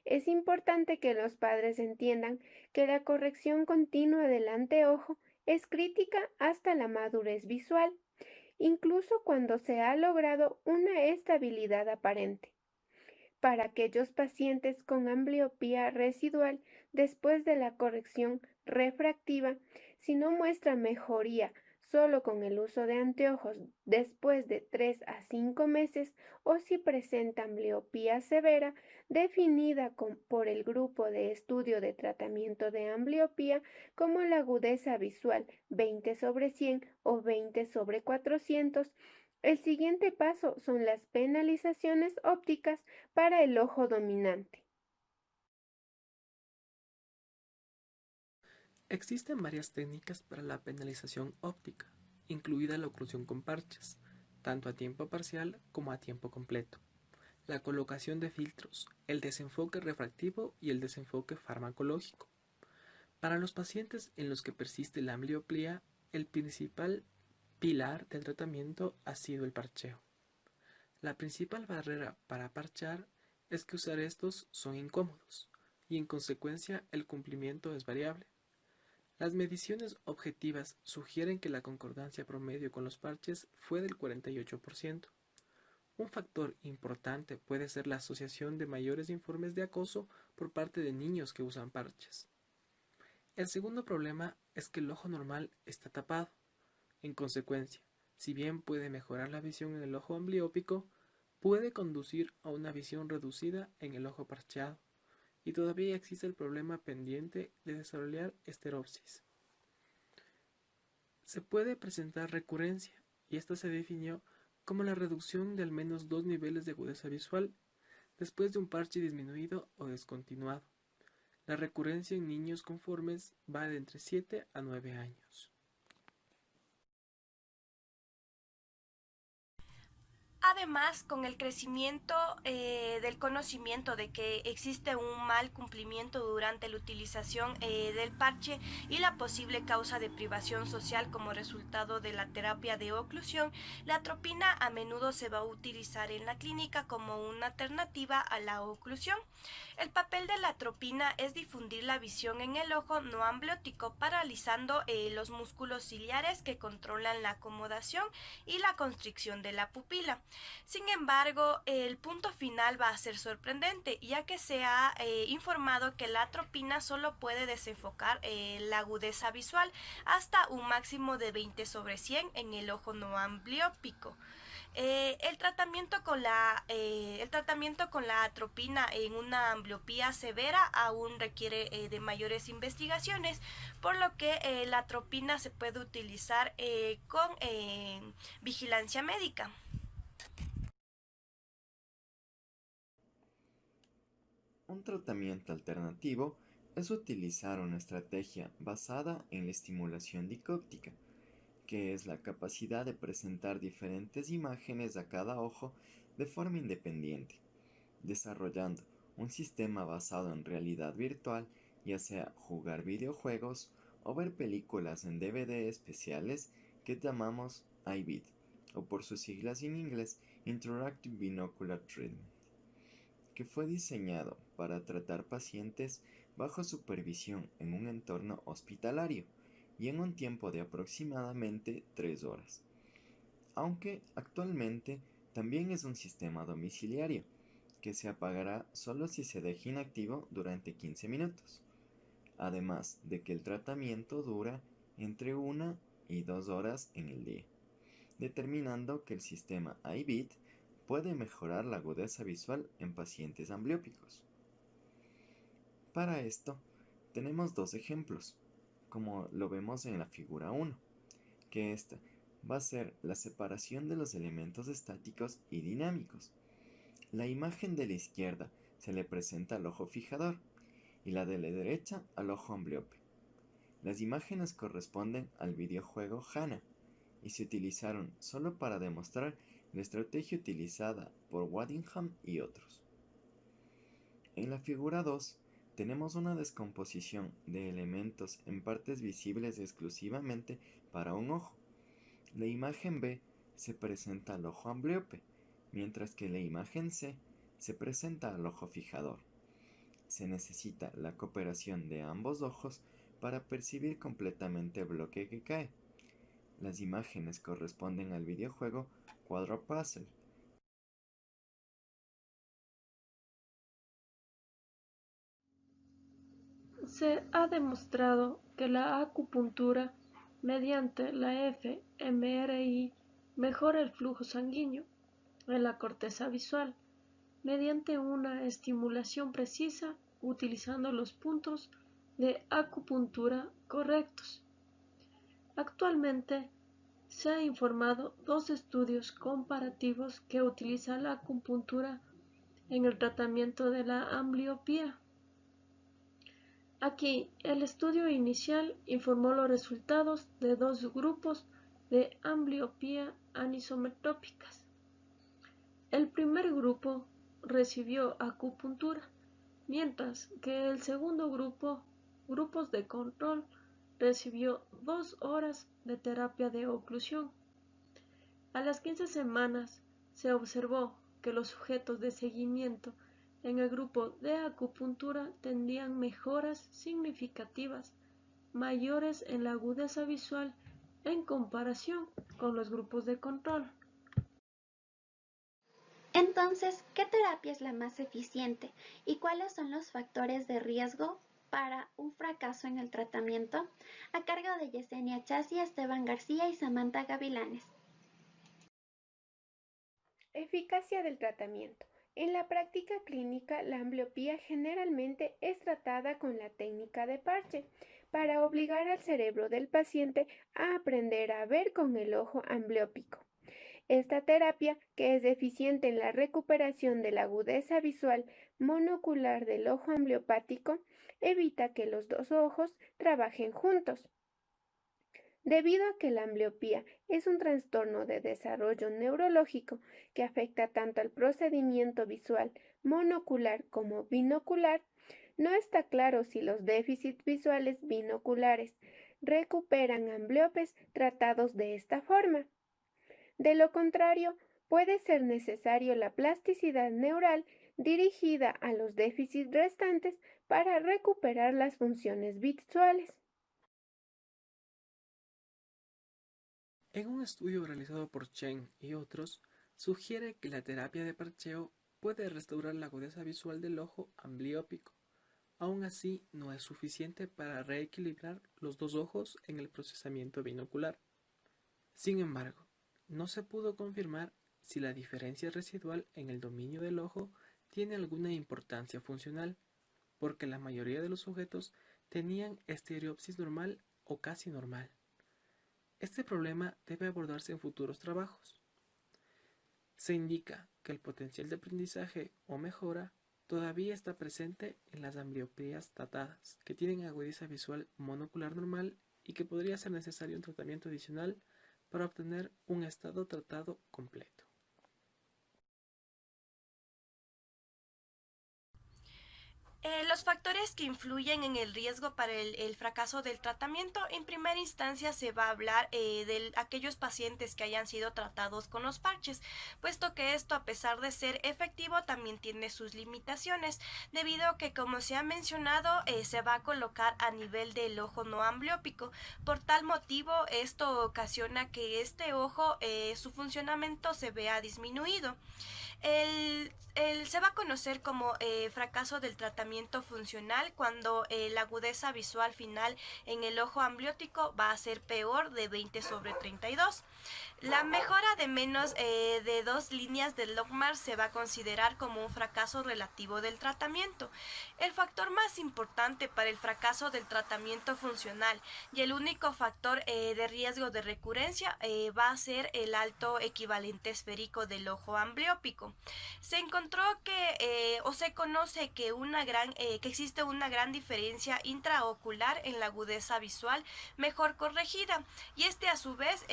Es importante que los padres entiendan que la corrección continua del anteojo es crítica hasta la madurez visual, incluso cuando se ha logrado una estabilidad aparente. Para aquellos pacientes con ambliopía residual después de la corrección refractiva, si no muestra mejoría solo con el uso de anteojos después de 3 a 5 meses o si presenta ambliopía severa definida por el grupo de estudio de tratamiento de ambliopía como la agudeza visual 20/100 o 20/400, el siguiente paso son las penalizaciones ópticas para el ojo dominante. Existen varias técnicas para la penalización óptica, incluida la oclusión con parches, tanto a tiempo parcial como a tiempo completo, la colocación de filtros, el desenfoque refractivo y el desenfoque farmacológico. Para los pacientes en los que persiste la ambliopía, el principal pilar del tratamiento ha sido el parcheo. La principal barrera para parchar es que usar estos son incómodos y en consecuencia el cumplimiento es variable. Las mediciones objetivas sugieren que la concordancia promedio con los parches fue del 48%. Un factor importante puede ser la asociación de mayores informes de acoso por parte de niños que usan parches. El segundo problema es que el ojo normal está tapado. En consecuencia, si bien puede mejorar la visión en el ojo ambliópico, puede conducir a una visión reducida en el ojo parcheado, y todavía existe el problema pendiente de desarrollar esteropsis. Se puede presentar recurrencia, y esta se definió como la reducción de al menos 2 niveles de agudeza visual después de un parche disminuido o descontinuado. La recurrencia en niños conformes va de entre 7 a 9 años. Además, con el crecimiento del conocimiento de que existe un mal cumplimiento durante la utilización del parche y la posible causa de privación social como resultado de la terapia de oclusión, la atropina a menudo se va a utilizar en la clínica como una alternativa a la oclusión. El papel de la atropina es difundir la visión en el ojo no ambliótico, paralizando los músculos ciliares que controlan la acomodación y la constricción de la pupila. Sin embargo, el punto final va a ser sorprendente, ya que se ha informado que la atropina solo puede desenfocar la agudeza visual hasta un máximo de 20/100 en el ojo no ambliópico. El tratamiento con la atropina en una ambliopía severa aún requiere de mayores investigaciones, por lo que la atropina se puede utilizar con vigilancia médica. Un tratamiento alternativo es utilizar una estrategia basada en la estimulación dicóptica, que es la capacidad de presentar diferentes imágenes a cada ojo de forma independiente, desarrollando un sistema basado en realidad virtual, ya sea jugar videojuegos o ver películas en DVD especiales que llamamos iVid, o por sus siglas en inglés Interactive Binocular Treatment, que fue diseñado para tratar pacientes bajo supervisión en un entorno hospitalario y en un tiempo de aproximadamente 3 horas, aunque actualmente también es un sistema domiciliario que se apagará solo si se deja inactivo durante 15 minutos, además de que el tratamiento dura entre 1 y 2 horas en el día, determinando que el sistema iVid puede mejorar la agudeza visual en pacientes ambliópicos. Para esto, tenemos dos ejemplos, como lo vemos en la figura 1, que esta va a ser la separación de los elementos estáticos y dinámicos. La imagen de la izquierda se le presenta al ojo fijador y la de la derecha al ojo ambliope. Las imágenes corresponden al videojuego HANA y se utilizaron solo para demostrar la estrategia utilizada por Waddingham y otros. En la figura 2 tenemos una descomposición de elementos en partes visibles exclusivamente para un ojo. La imagen B se presenta al ojo ambliope, mientras que la imagen C se presenta al ojo fijador. Se necesita la cooperación de ambos ojos para percibir completamente el bloque que cae. Las imágenes corresponden al videojuego Quadro Puzzle. Se ha demostrado que la acupuntura mediante la fMRI mejora el flujo sanguíneo en la corteza visual mediante una estimulación precisa utilizando los puntos de acupuntura correctos. Actualmente se han informado 2 estudios comparativos que utilizan la acupuntura en el tratamiento de la ambliopía. Aquí, el estudio inicial informó los resultados de 2 grupos de ambliopía anisometrópicas. El primer grupo recibió acupuntura, mientras que el segundo grupo, grupos de control, recibió 2 horas de terapia de oclusión. A las 15 semanas se observó que los sujetos de seguimiento en el grupo de acupuntura tenían mejoras significativas mayores en la agudeza visual en comparación con los grupos de control. Entonces, ¿qué terapia es la más eficiente y cuáles son los factores de riesgo para un fracaso en el tratamiento? A cargo de Yesenia Chassi, Esteban García y Samantha Gavilanes. Eficacia del tratamiento. En la práctica clínica, la ambliopía generalmente es tratada con la técnica de parche para obligar al cerebro del paciente a aprender a ver con el ojo ambliópico. Esta terapia, que es eficiente en la recuperación de la agudeza visual monocular del ojo ambliopático, evita que los dos ojos trabajen juntos. Debido a que la ambliopía es un trastorno de desarrollo neurológico que afecta tanto al procedimiento visual monocular como binocular, no está claro si los déficits visuales binoculares recuperan ambliopes tratados de esta forma. De lo contrario, puede ser necesario la plasticidad neural dirigida a los déficits restantes para recuperar las funciones visuales. En un estudio realizado por Chen y otros, sugiere que la terapia de parcheo puede restaurar la agudeza visual del ojo ambliópico. Aún así, no es suficiente para reequilibrar los dos ojos en el procesamiento binocular. Sin embargo, no se pudo confirmar si la diferencia residual en el dominio del ojo tiene alguna importancia funcional, porque la mayoría de los sujetos tenían estereopsis normal o casi normal. Este problema debe abordarse en futuros trabajos. Se indica que el potencial de aprendizaje o mejora todavía está presente en las ambliopías tratadas, que tienen agudeza visual monocular normal y que podría ser necesario un tratamiento adicional para obtener un estado tratado completo. Los factores que influyen en el riesgo para el fracaso del tratamiento, en primera instancia se va a hablar de aquellos pacientes que hayan sido tratados con los parches, puesto que esto, a pesar de ser efectivo, también tiene sus limitaciones, debido a que, como se ha mencionado, se va a colocar a nivel del ojo no ambliópico. Por tal motivo, esto ocasiona que este ojo, su funcionamiento se vea disminuido. Se va a conocer como fracaso del tratamiento funcional cuando la agudeza visual final en el ojo ambliótico va a ser peor de 20/32. La mejora de menos de 2 líneas del logMAR se va a considerar como un fracaso relativo del tratamiento. El factor más importante para el fracaso del tratamiento funcional y el único factor de riesgo de recurrencia va a ser el alto equivalente esférico del ojo ambliópico. Se encontró que se conoce que existe una gran diferencia intraocular en la agudeza visual mejor corregida, y este a su vez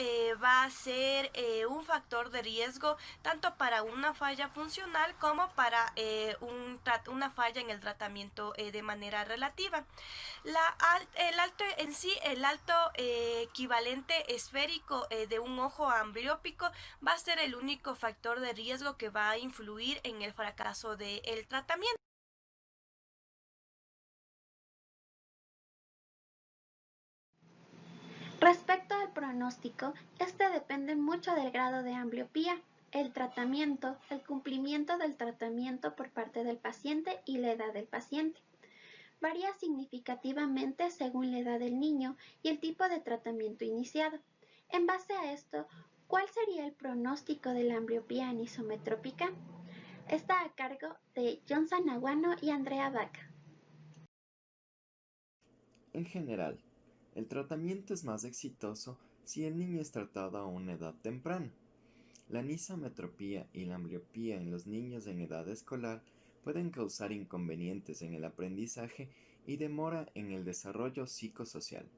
va a ser un factor de riesgo tanto para una falla funcional como para una falla en el tratamiento de manera relativa. El alto equivalente esférico de un ojo ambliópico va a ser el único factor de riesgo que va a influir en el fracaso del tratamiento. Respecto al pronóstico, este depende mucho del grado de ambliopía, el tratamiento, el cumplimiento del tratamiento por parte del paciente y la edad del paciente. Varía significativamente según la edad del niño y el tipo de tratamiento iniciado. En base a esto, ¿cuál sería el pronóstico de la ambliopía anisometrópica? Está a cargo de Johnson Aguano y Andrea Vaca. En general, el tratamiento es más exitoso si el niño es tratado a una edad temprana. La anisometropía y la ambliopía en los niños en edad escolar pueden causar inconvenientes en el aprendizaje y demora en el desarrollo psicosocial.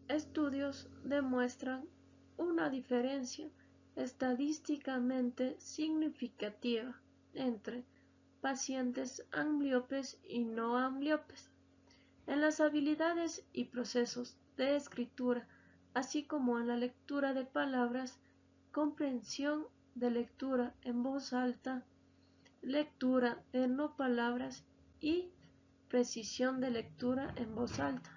Estudios demuestran una diferencia estadísticamente significativa entre pacientes ambliopes y no ambliopes en las habilidades y procesos de escritura, así como en la lectura de palabras, comprensión de lectura en voz alta, lectura de no palabras y precisión de lectura en voz alta.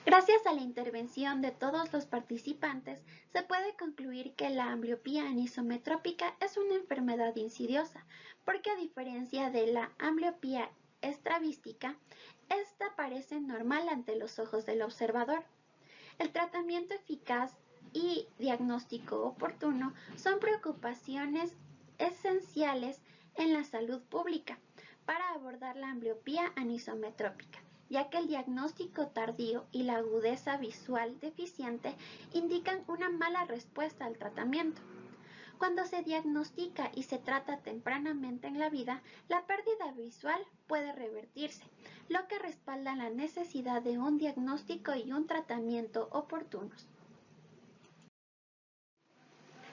Gracias a la intervención de todos los participantes, se puede concluir que la ambliopía anisometrópica es una enfermedad insidiosa, porque a diferencia de la ambliopía estrabística, esta parece normal ante los ojos del observador. El tratamiento eficaz y diagnóstico oportuno son preocupaciones esenciales en la salud pública para abordar la ambliopía anisometrópica, ya que el diagnóstico tardío y la agudeza visual deficiente indican una mala respuesta al tratamiento. Cuando se diagnostica y se trata tempranamente en la vida, la pérdida visual puede revertirse, lo que respalda la necesidad de un diagnóstico y un tratamiento oportunos.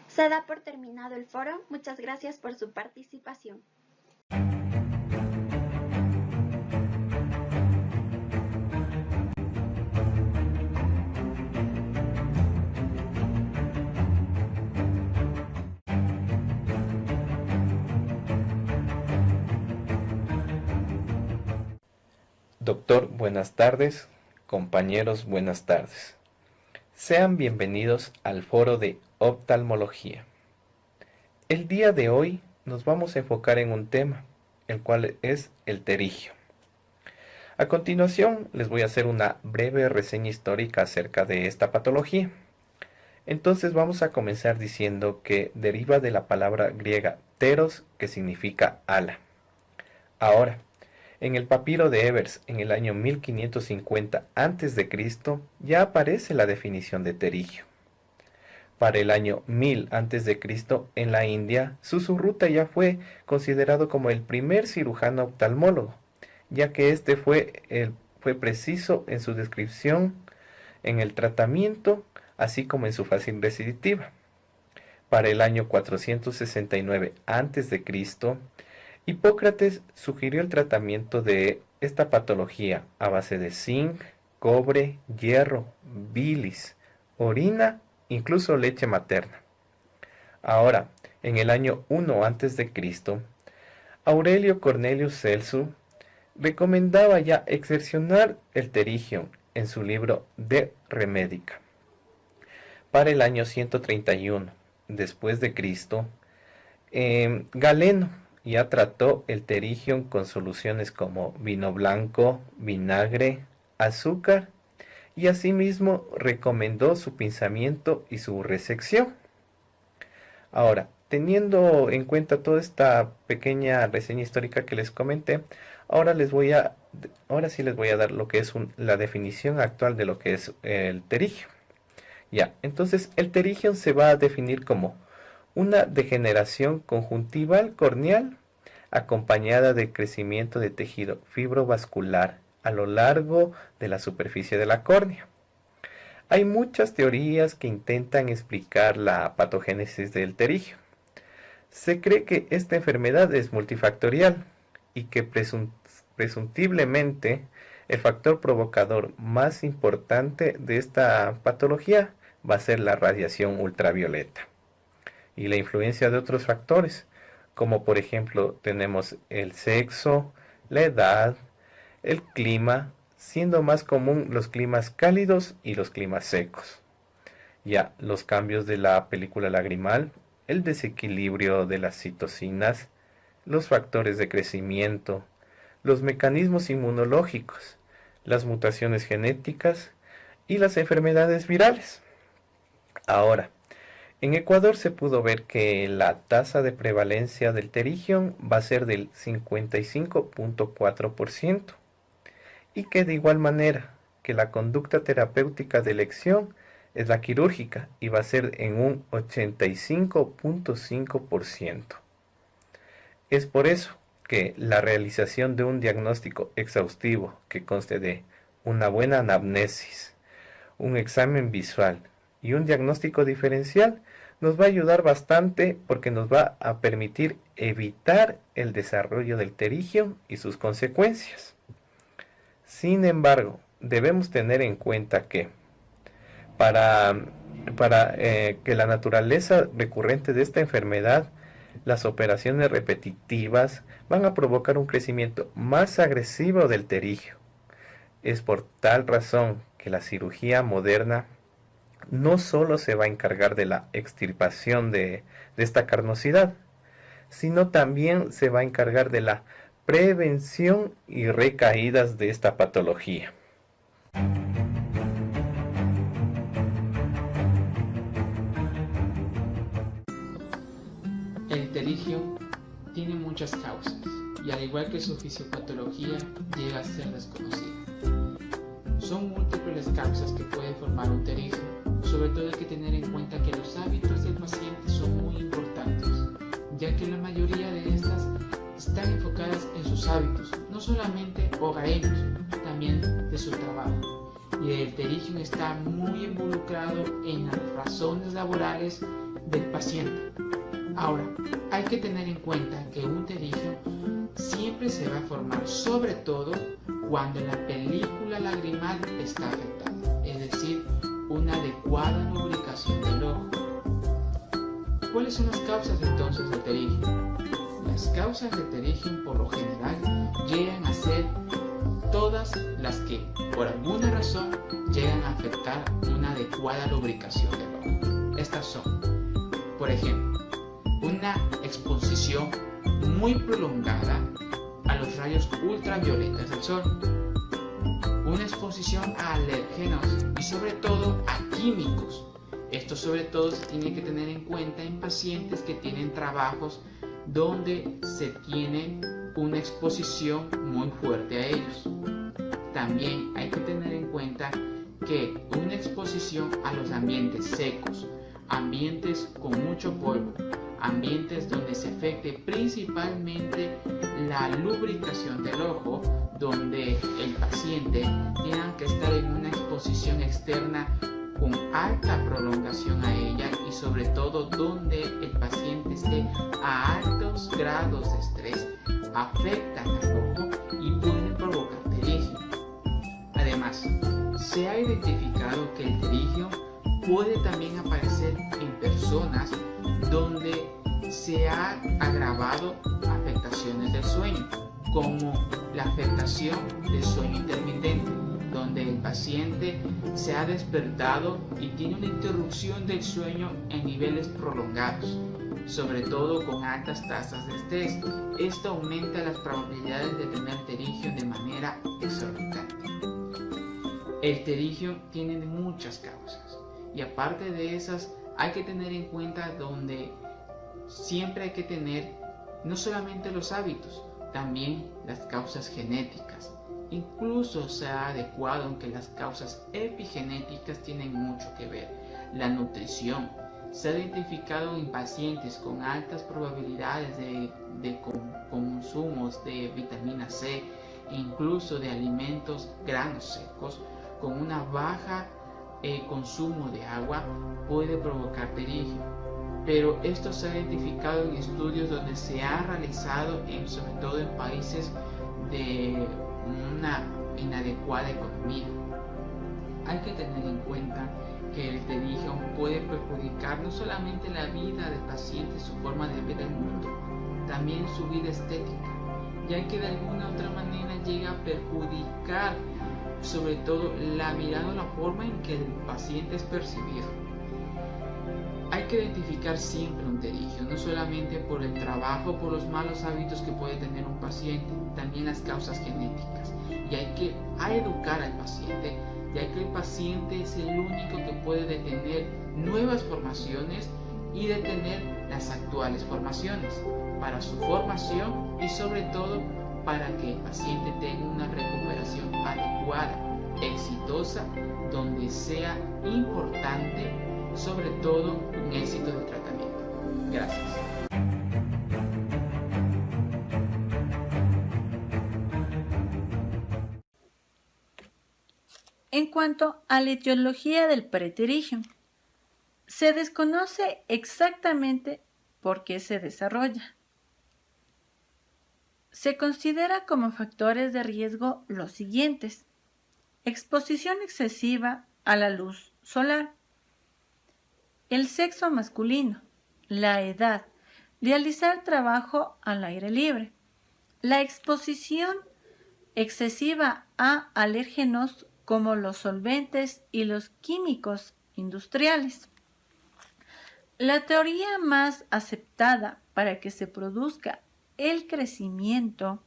Se da por terminado el foro. Muchas gracias por su participación. Doctor, buenas tardes. Compañeros, buenas tardes. Sean bienvenidos al foro de oftalmología. El día de hoy nos vamos a enfocar en un tema, el cual es el pterigio. A continuación les voy a hacer una breve reseña histórica acerca de esta patología. Entonces vamos a comenzar diciendo que deriva de la palabra griega pteros, que significa ala. Ahora, en el papiro de Evers, en el año 1550 a.C., ya aparece la definición de pterigio. Para el año 1000 a.C., en la India, Sushruta ya fue considerado como el primer cirujano oftalmólogo, ya que este fue preciso en su descripción, en el tratamiento, así como en su fase recidiva. Para el año 469 a.C., Hipócrates sugirió el tratamiento de esta patología a base de zinc, cobre, hierro, bilis, orina, incluso leche materna. Ahora, en el año 1 a.C., Aurelio Cornelius Celso recomendaba ya exercionar el pterigio en su libro De Remedica. Para el año 131 después de Cristo, Galeno ya trató el pterigio con soluciones como vino blanco, vinagre, azúcar, y asimismo recomendó su pinzamiento y su resección. Ahora, teniendo en cuenta toda esta pequeña reseña histórica que les comenté, ahora sí les voy a dar lo que es la definición actual de lo que es el pterigio. Ya, entonces el pterigio se va a definir como una degeneración conjuntival corneal acompañada de crecimiento de tejido fibrovascular a lo largo de la superficie de la córnea. Hay muchas teorías que intentan explicar la patogénesis del pterigio. Se cree que esta enfermedad es multifactorial y que presumiblemente el factor provocador más importante de esta patología va a ser la radiación ultravioleta y la influencia de otros factores, como por ejemplo tenemos el sexo, la edad, el clima, siendo más común los climas cálidos y los climas secos. Ya los cambios de la película lagrimal, el desequilibrio de las citocinas, los factores de crecimiento, los mecanismos inmunológicos, las mutaciones genéticas y las enfermedades virales. Ahora, en Ecuador se pudo ver que la tasa de prevalencia del pterigio va a ser del 55.4% y que de igual manera que la conducta terapéutica de elección es la quirúrgica y va a ser en un 85.5%. Es por eso que la realización de un diagnóstico exhaustivo que conste de una buena anamnesis, un examen visual y un diagnóstico diferencial nos va a ayudar bastante porque nos va a permitir evitar el desarrollo del pterigio y sus consecuencias. Sin embargo, debemos tener en cuenta que para que la naturaleza recurrente de esta enfermedad, las operaciones repetitivas van a provocar un crecimiento más agresivo del pterigio. Es por tal razón que la cirugía moderna no solo se va a encargar de la extirpación de esta carnosidad, sino también se va a encargar de la prevención y recaídas de esta patología. El pterigio tiene muchas causas y al igual que su fisiopatología llega a ser desconocida. Son múltiples las causas que pueden formar un pterigio, sobre todo hay que tener en cuenta que los hábitos del paciente son muy importantes, ya que la mayoría de estas están enfocadas en sus hábitos, no solamente hogareños, también de su trabajo. Y el pterigium está muy involucrado en las razones laborales del paciente. Ahora, hay que tener en cuenta que un pterigium siempre se va a formar, sobre todo cuando la película lagrimal está afectada, es decir, una adecuada lubricación del ojo. ¿Cuáles son las causas entonces del pterigium? Las causas del pterigium por lo general llegan a ser todas las que por alguna razón llegan a afectar una adecuada lubricación del ojo. Estas son, por ejemplo, una exposición muy prolongada a los rayos ultravioletas del sol, una exposición a alérgenos y sobre todo a químicos. Esto sobre todo se tiene que tener en cuenta en pacientes que tienen trabajos donde se tiene una exposición muy fuerte a ellos. También hay que tener en cuenta que una exposición a los ambientes secos, ambientes con mucho polvo, ambientes donde se afecte principalmente la lubricación del ojo, donde el paciente tenga que estar en una exposición externa con alta prolongación a ella y sobre todo donde el paciente esté a altos grados de estrés, afectan al ojo y pueden provocar pterigium. Además, se ha identificado que el pterigium puede también aparecer en personas donde se ha agravado afectaciones del sueño, como la afectación del sueño intermitente, donde el paciente se ha despertado y tiene una interrupción del sueño en niveles prolongados, sobre todo con altas tasas de estrés. Esto aumenta las probabilidades de tener pterigium de manera exorbitante. El pterigium tiene muchas causas y aparte de esas hay que tener en cuenta donde siempre hay que tener no solamente los hábitos, también las causas genéticas. Incluso se ha adecuado, aunque las causas epigenéticas tienen mucho que ver. La nutrición se ha identificado en pacientes con altas probabilidades de consumos de vitamina C, incluso de alimentos granos secos, con una baja consumo de agua, puede provocar pterigium. Pero esto se ha identificado en estudios donde se ha realizado, sobre todo en países de una inadecuada economía. Hay que tener en cuenta que el pterigium puede perjudicar no solamente la vida del paciente, su forma de ver el mundo, también su vida estética, ya que de alguna u otra manera llega a perjudicar sobre todo la mirada o la forma en que el paciente es percibido. Hay que identificar siempre un pterigium, no solamente por el trabajo, por los malos hábitos que puede tener un paciente, también las causas genéticas. Y hay que educar al paciente, ya que el paciente es el único que puede detener nuevas formaciones y detener las actuales formaciones para su formación y sobre todo para que el paciente tenga una recuperación adecuada, exitosa, donde sea importante sobre todo un éxito del tratamiento. Gracias. En cuanto a la etiología del prepterigium, se desconoce exactamente por qué se desarrolla. Se considera como factores de riesgo los siguientes: exposición excesiva a la luz solar, el sexo masculino, la edad, realizar trabajo al aire libre, la exposición excesiva a alérgenos como los solventes y los químicos industriales. La teoría más aceptada para que se produzca el crecimiento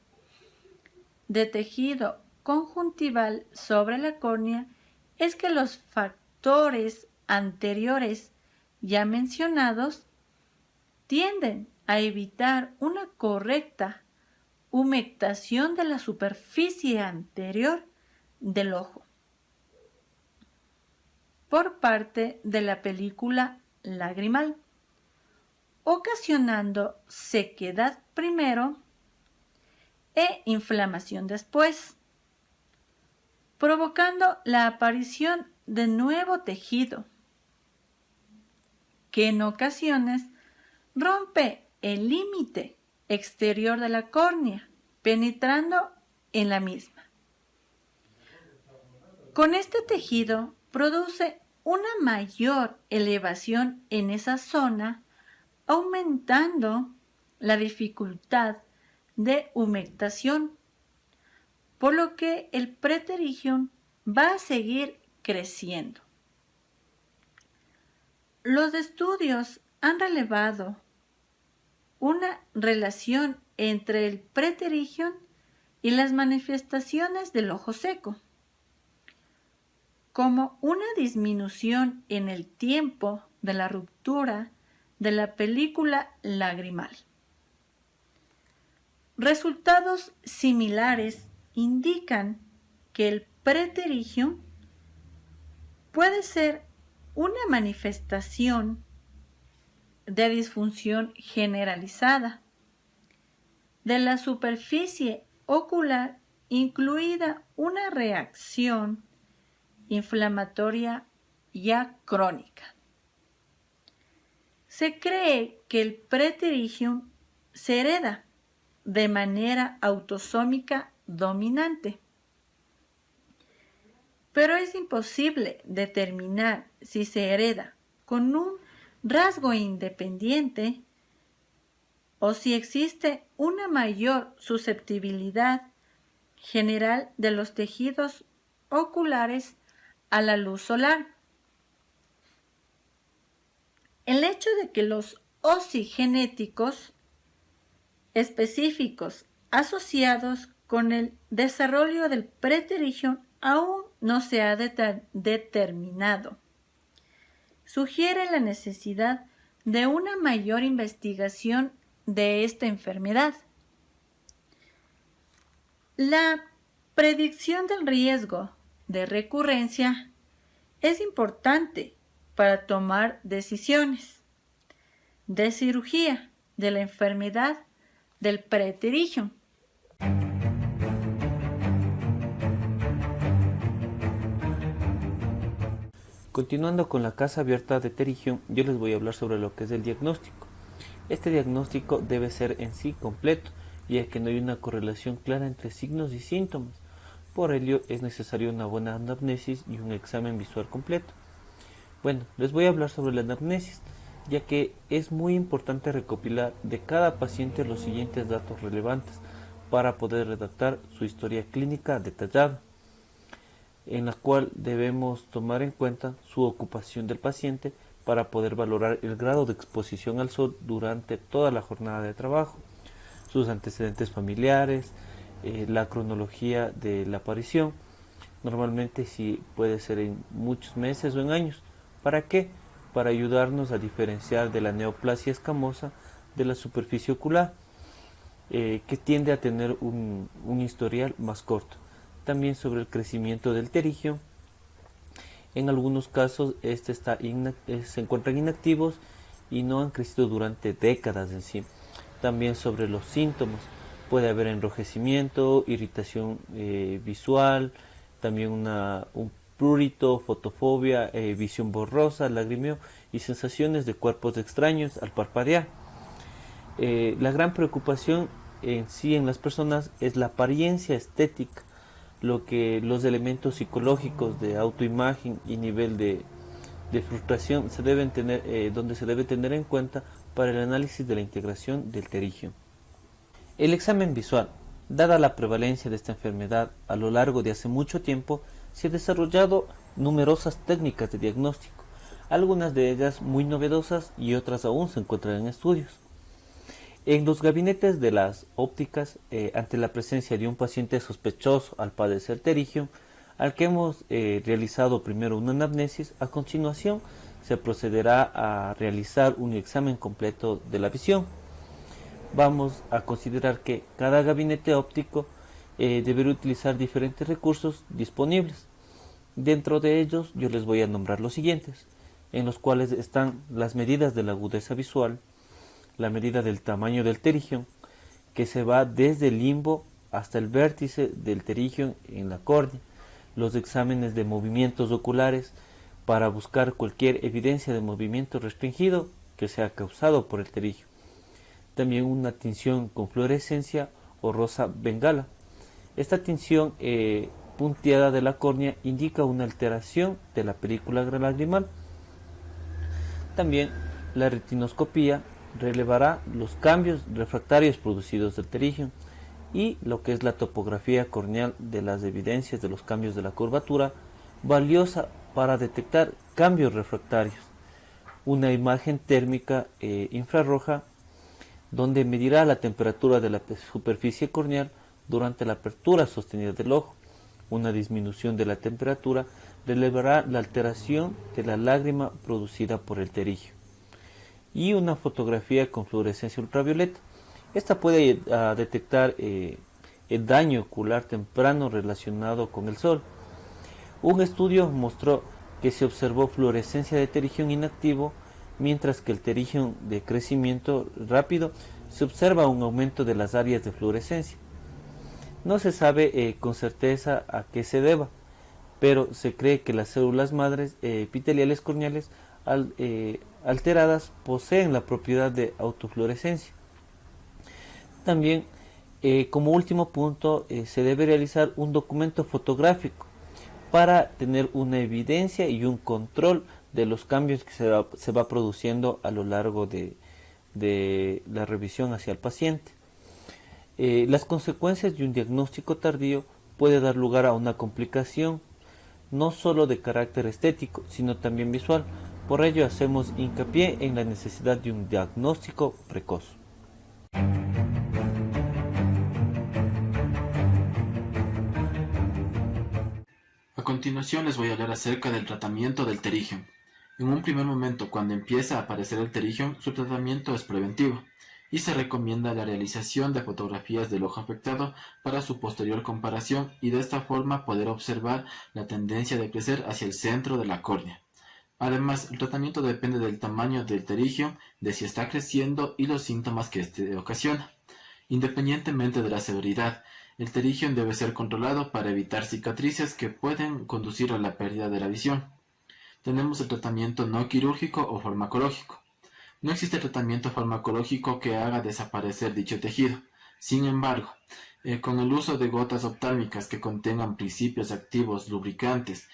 de tejido conjuntival sobre la córnea es que los factores anteriores ya mencionados tienden a evitar una correcta humectación de la superficie anterior del ojo. por parte de la película lagrimal, ocasionando sequedad primero e inflamación después, provocando la aparición de nuevo tejido, que en ocasiones rompe el límite exterior de la córnea, penetrando en la misma. Con este tejido produce una mayor elevación en esa zona, aumentando la dificultad de humectación, por lo que el preterigium va a seguir creciendo. Los estudios han relevado una relación entre el preterigium y las manifestaciones del ojo seco, como una disminución en el tiempo de la ruptura de la película lagrimal. Resultados similares indican que el preterigium puede ser una manifestación de disfunción generalizada de la superficie ocular, incluida una reacción inflamatoria ya crónica. Se cree que el preterigium se hereda de manera autosómica dominante, pero es imposible determinar si se hereda con un rasgo independiente o si existe una mayor susceptibilidad general de los tejidos oculares a la luz solar. El hecho de que los ocigenéticos específicos asociados con el desarrollo del preterigium aún no se ha determinado sugiere la necesidad de una mayor investigación de esta enfermedad. La predicción del riesgo de recurrencia es importante para tomar decisiones de cirugía de la enfermedad del preterigium. Continuando con la casa abierta de pterigium, yo les voy a hablar sobre lo que es el diagnóstico. Este diagnóstico debe ser en sí completo, ya que no hay una correlación clara entre signos y síntomas. Por ello es necesario una buena anamnesis y un examen visual completo. Bueno, les voy a hablar sobre la anamnesis, ya que es muy importante recopilar de cada paciente los siguientes datos relevantes para poder redactar su historia clínica detallada, en la cual debemos tomar en cuenta su ocupación del paciente para poder valorar el grado de exposición al sol durante toda la jornada de trabajo, sus antecedentes familiares, la cronología de la aparición, normalmente si puede ser en muchos meses o en años. ¿Para qué? Para ayudarnos a diferenciar de la neoplasia escamosa de la superficie ocular, que tiende a tener un historial más corto. También sobre el crecimiento del pterigium. En algunos casos se encuentran inactivos y no han crecido durante décadas en sí. También sobre los síntomas. Puede haber enrojecimiento, irritación visual, también un prurito, fotofobia, visión borrosa, lagrimeo y sensaciones de cuerpos extraños al parpadear. La gran preocupación en sí en las personas es la apariencia estética, lo que los elementos psicológicos de autoimagen y nivel de frustración donde se debe tener en cuenta para el análisis de la integración del pterigium. El examen visual. Dada la prevalencia de esta enfermedad a lo largo de hace mucho tiempo, se han desarrollado numerosas técnicas de diagnóstico, algunas de ellas muy novedosas y otras aún se encuentran en estudios. En los gabinetes de las ópticas, ante la presencia de un paciente sospechoso al padecer pterigium, al que hemos realizado primero una anamnesis, a continuación se procederá a realizar un examen completo de la visión. Vamos a considerar que cada gabinete óptico deberá utilizar diferentes recursos disponibles. Dentro de ellos yo les voy a nombrar los siguientes, en los cuales están las medidas de la agudeza visual, la medida del tamaño del pterigion, que se va desde el limbo hasta el vértice del pterigion en la córnea, los exámenes de movimientos oculares para buscar cualquier evidencia de movimiento restringido que sea causado por el pterigion. También una tinción con fluorescencia o rosa bengala. Esta tinción punteada de la córnea indica una alteración de la película lagrimal. También la retinoscopía relevará los cambios refractarios producidos del pterigion y lo que es la topografía corneal de las evidencias de los cambios de la curvatura, valiosa para detectar cambios refractarios. Una imagen térmica infrarroja donde medirá la temperatura de la superficie corneal durante la apertura sostenida del ojo. Una disminución de la temperatura relevará la alteración de la lágrima producida por el pterigion. Y una fotografía con fluorescencia ultravioleta. Esta puede detectar el daño ocular temprano relacionado con el sol. Un estudio mostró que se observó fluorescencia de pterigion inactivo, mientras que el pterigion de crecimiento rápido se observa un aumento de las áreas de fluorescencia. No se sabe con certeza a qué se deba, pero se cree que las células madres epiteliales corneales alteradas poseen la propiedad de autofluorescencia. También, como último punto, se debe realizar un documento fotográfico para tener una evidencia y un control de los cambios que se va produciendo a lo largo de la revisión hacia el paciente. Las consecuencias de un diagnóstico tardío puede dar lugar a una complicación no solo de carácter estético, sino también visual. Por ello hacemos hincapié en la necesidad de un diagnóstico precoz. A continuación les voy a hablar acerca del tratamiento del pterigion. En un primer momento, cuando empieza a aparecer el pterigion, su tratamiento es preventivo y se recomienda la realización de fotografías del ojo afectado para su posterior comparación y de esta forma poder observar la tendencia de crecer hacia el centro de la córnea. Además, el tratamiento depende del tamaño del pterigion, de si está creciendo y los síntomas que este ocasiona. Independientemente de la severidad, el pterigion debe ser controlado para evitar cicatrices que pueden conducir a la pérdida de la visión. Tenemos el tratamiento no quirúrgico o farmacológico. No existe tratamiento farmacológico que haga desaparecer dicho tejido. Sin embargo, con el uso de gotas oftálmicas que contengan principios activos lubricantes,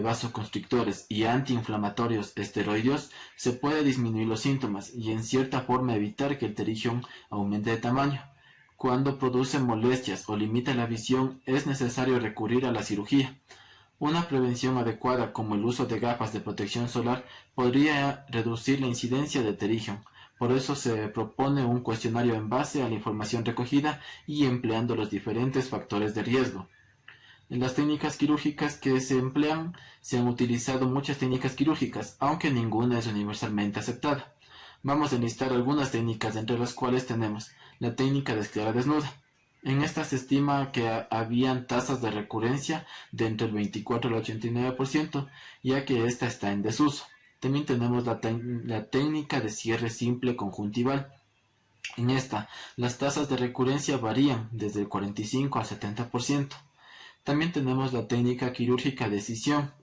vasoconstrictores y antiinflamatorios esteroideos, se puede disminuir los síntomas y en cierta forma evitar que el pterigion aumente de tamaño. Cuando produce molestias o limita la visión, es necesario recurrir a la cirugía. Una prevención adecuada, como el uso de gafas de protección solar, podría reducir la incidencia de pterigion. Por eso se propone un cuestionario en base a la información recogida y empleando los diferentes factores de riesgo. En las técnicas quirúrgicas que se emplean, se han utilizado muchas técnicas quirúrgicas, aunque ninguna es universalmente aceptada. Vamos a enlistar algunas técnicas, entre las cuales tenemos la técnica de esclera desnuda. En esta se estima que habían tasas de recurrencia de entre el 24 al 89%, ya que esta está en desuso. También tenemos la técnica de cierre simple conjuntival. En esta, las tasas de recurrencia varían desde el 45 al 70%. También tenemos la técnica quirúrgica de escisión,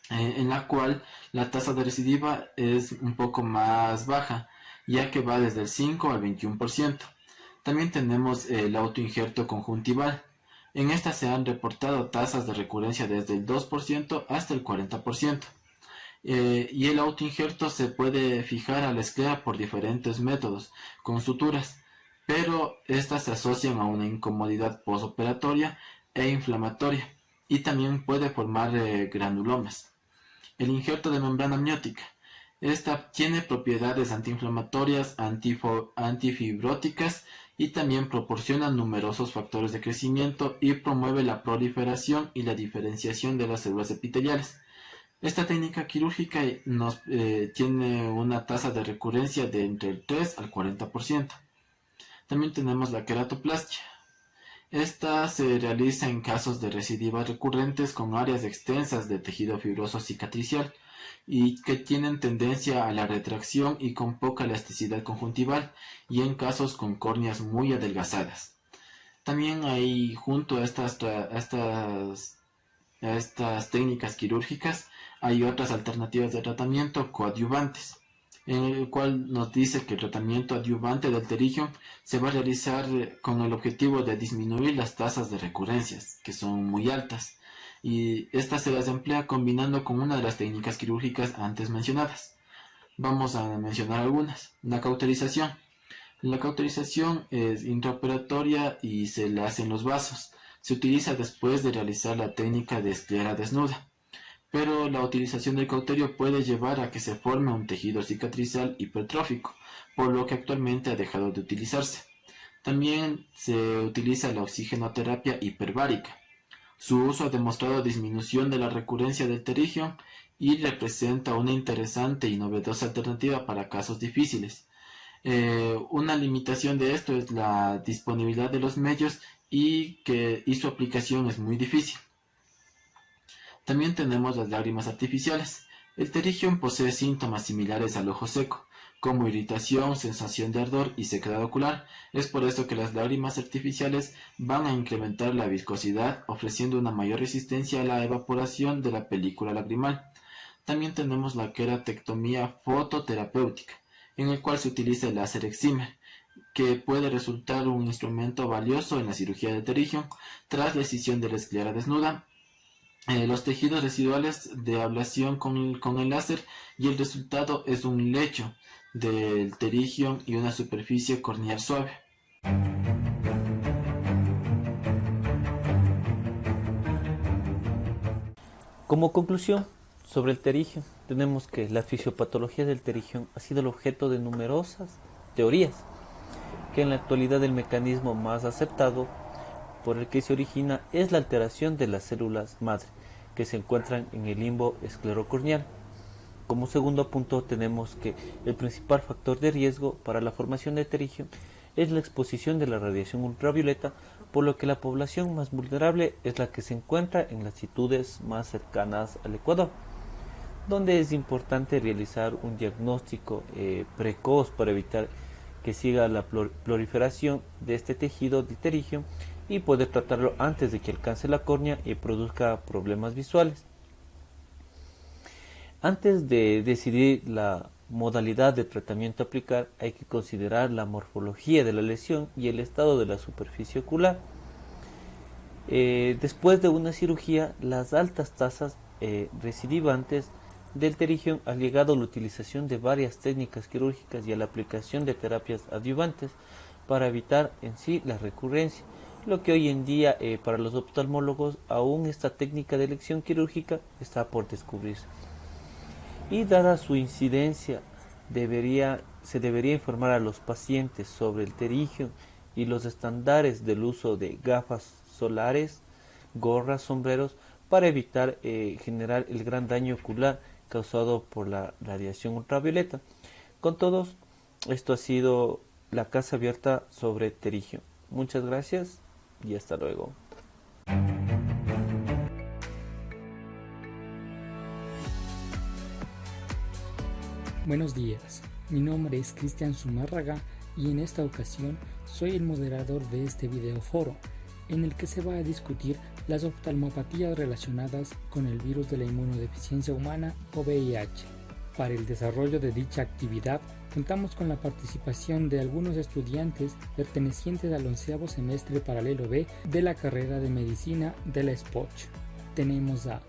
en la cual la tasa de recidiva es un poco más baja, ya que va desde el 5 al 21%. También tenemos el autoinjerto conjuntival. En esta se han reportado tasas de recurrencia desde el 2% hasta el 40%. Y el autoinjerto se puede fijar a la esclera por diferentes métodos, con suturas, pero estas se asocian a una incomodidad postoperatoria e inflamatoria, y también puede formar granulomas. El injerto de membrana amniótica. Esta tiene propiedades antiinflamatorias, antifibróticas y también proporciona numerosos factores de crecimiento y promueve la proliferación y la diferenciación de las células epiteliales. Esta técnica quirúrgica tiene una tasa de recurrencia de entre el 3 al 40%. También tenemos la queratoplastia. Esta se realiza en casos de recidivas recurrentes con áreas extensas de tejido fibroso cicatricial y que tienen tendencia a la retracción y con poca elasticidad conjuntival, y en casos con córneas muy adelgazadas. También hay, junto a estas técnicas quirúrgicas, hay otras alternativas de tratamiento coadyuvantes, en el cual nos dice que el tratamiento adyuvante del pterigium se va a realizar con el objetivo de disminuir las tasas de recurrencias, que son muy altas, y estas se las emplea combinando con una de las técnicas quirúrgicas antes mencionadas. Vamos a mencionar algunas. La cauterización. La cauterización es intraoperatoria y se la hace en los vasos. Se utiliza después de realizar la técnica de esclera desnuda, pero la utilización del cauterio puede llevar a que se forme un tejido cicatricial hipertrófico, por lo que actualmente ha dejado de utilizarse. También se utiliza la oxigenoterapia hiperbárica. Su uso ha demostrado disminución de la recurrencia del pterigium y representa una interesante y novedosa alternativa para casos difíciles. Una limitación de esto es la disponibilidad de los medios y su aplicación es muy difícil. También tenemos las lágrimas artificiales. El pterigium posee síntomas similares al ojo seco, como irritación, sensación de ardor y sequedad ocular. Es por eso que las lágrimas artificiales van a incrementar la viscosidad, ofreciendo una mayor resistencia a la evaporación de la película lagrimal. También tenemos la queratectomía fototerapéutica, en el cual se utiliza el láser excimer, que puede resultar un instrumento valioso en la cirugía del pterigium tras la escisión de la esclera desnuda. Los tejidos residuales de ablación con el láser, y el resultado es un lecho del pterigium y una superficie corneal suave. Como conclusión sobre el pterigium, tenemos que la fisiopatología del pterigium ha sido el objeto de numerosas teorías, que en la actualidad el mecanismo más aceptado por el que se origina es la alteración de las células madre que se encuentran en el limbo esclerocorneal. Como segundo punto tenemos que el principal factor de riesgo para la formación de pterigium es la exposición de la radiación ultravioleta, por lo que la población más vulnerable es la que se encuentra en latitudes más cercanas al Ecuador, donde es importante realizar un diagnóstico precoz para evitar que siga la proliferación de este tejido de pterigium y poder tratarlo antes de que alcance la córnea y produzca problemas visuales. Antes de decidir la modalidad de tratamiento a aplicar, hay que considerar la morfología de la lesión y el estado de la superficie ocular. Después de una cirugía, las altas tasas recidivantes del pterigium han llegado a la utilización de varias técnicas quirúrgicas y a la aplicación de terapias adyuvantes para evitar en sí la recurrencia, lo que hoy en día para los oftalmólogos aún esta técnica de elección quirúrgica está por descubrirse. Y dada su incidencia, se debería informar a los pacientes sobre el pterigium y los estándares del uso de gafas solares, gorras, sombreros, para evitar generar el gran daño ocular causado por la radiación ultravioleta. Con todos, esto ha sido la Casa Abierta sobre pterigium. Muchas gracias y hasta luego. Buenos días, mi nombre es Cristian Zumárraga y en esta ocasión soy el moderador de este videoforo, en el que se va a discutir las oftalmopatías relacionadas con el virus de la inmunodeficiencia humana o VIH. Para el desarrollo de dicha actividad contamos con la participación de algunos estudiantes pertenecientes al 11º semestre paralelo B de la carrera de medicina de la SPOCH. Tenemos a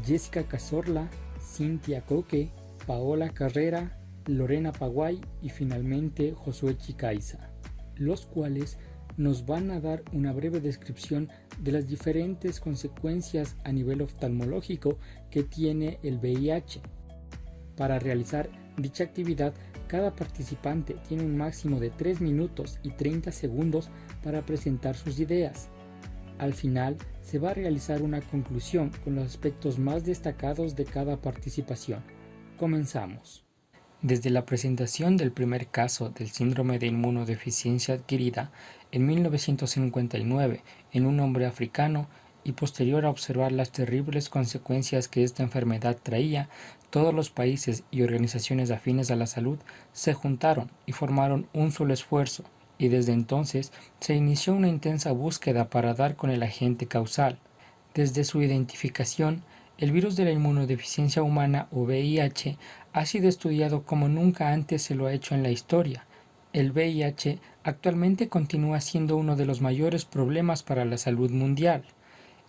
Jessica Cazorla, Cintia Coque, Paola Carrera, Lorena Paguay y finalmente Josué Chicaiza, los cuales nos van a dar una breve descripción de las diferentes consecuencias a nivel oftalmológico que tiene el VIH. Para realizar dicha actividad, cada participante tiene un máximo de 3 minutos y 30 segundos para presentar sus ideas. Al final, se va a realizar una conclusión con los aspectos más destacados de cada participación. Comenzamos. Desde la presentación del primer caso del síndrome de inmunodeficiencia adquirida en 1959 en un hombre africano y posterior a observar las terribles consecuencias que esta enfermedad traía, todos los países y organizaciones afines a la salud se juntaron y formaron un solo esfuerzo, y desde entonces se inició una intensa búsqueda para dar con el agente causal. Desde su identificación, el virus de la inmunodeficiencia humana o VIH ha sido estudiado como nunca antes se lo ha hecho en la historia. El VIH actualmente continúa siendo uno de los mayores problemas para la salud mundial.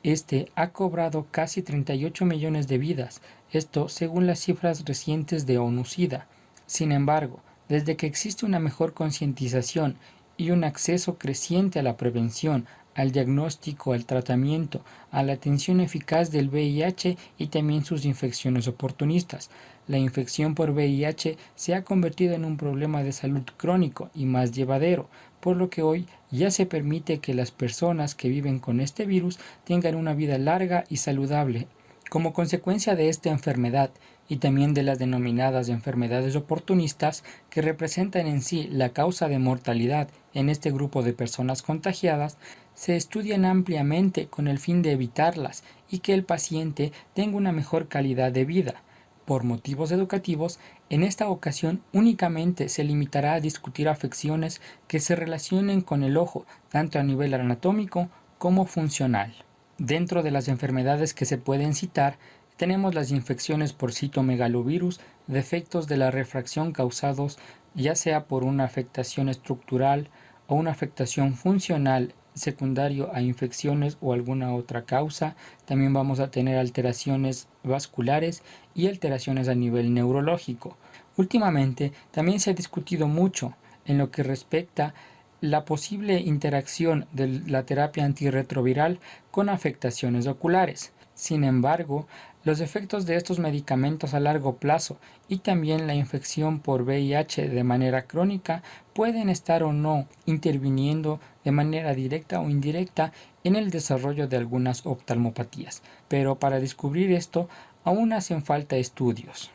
Este ha cobrado casi 38 millones de vidas, esto según las cifras recientes de ONU-SIDA. Sin embargo, desde que existe una mejor concientización y un acceso creciente a la prevención, al diagnóstico, al tratamiento, a la atención eficaz del VIH y también sus infecciones oportunistas, la infección por VIH se ha convertido en un problema de salud crónico y más llevadero, por lo que hoy ya se permite que las personas que viven con este virus tengan una vida larga y saludable. Como consecuencia de esta enfermedad y también de las denominadas enfermedades oportunistas, que representan en sí la causa de mortalidad en este grupo de personas contagiadas, se estudian ampliamente con el fin de evitarlas y que el paciente tenga una mejor calidad de vida. Por motivos educativos, en esta ocasión únicamente se limitará a discutir afecciones que se relacionen con el ojo, tanto a nivel anatómico como funcional. Dentro de las enfermedades que se pueden citar, tenemos las infecciones por citomegalovirus, defectos de la refracción causados ya sea por una afectación estructural o una afectación funcional secundario a infecciones o alguna otra causa. También vamos a tener alteraciones vasculares y alteraciones a nivel neurológico. Últimamente también se ha discutido mucho en lo que respecta la posible interacción de la terapia antirretroviral con afectaciones oculares. Sin embargo, los efectos de estos medicamentos a largo plazo y también la infección por VIH de manera crónica pueden estar o no interviniendo de manera directa o indirecta en el desarrollo de algunas oftalmopatías. Pero para descubrir esto aún hacen falta estudios.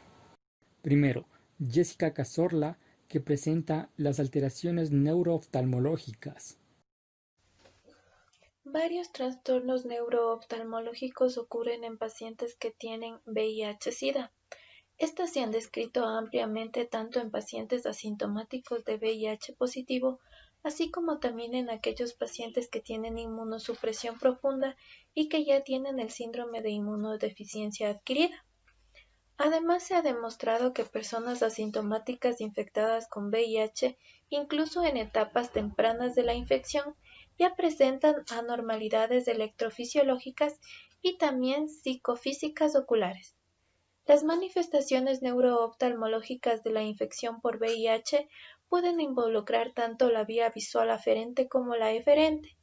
Primero, Jessica Cazorla, que presenta las alteraciones neurooftalmológicas. Varios trastornos neurooftalmológicos ocurren en pacientes que tienen VIH-Sida. Estas se han descrito ampliamente tanto en pacientes asintomáticos de VIH positivo, así como también en aquellos pacientes que tienen inmunosupresión profunda y que ya tienen el síndrome de inmunodeficiencia adquirida. Además, se ha demostrado que personas asintomáticas infectadas con VIH, incluso en etapas tempranas de la infección, ya presentan anormalidades electrofisiológicas y también psicofísicas oculares. Las manifestaciones neurooftalmológicas de la infección por VIH pueden involucrar tanto la vía visual aferente como la eferente.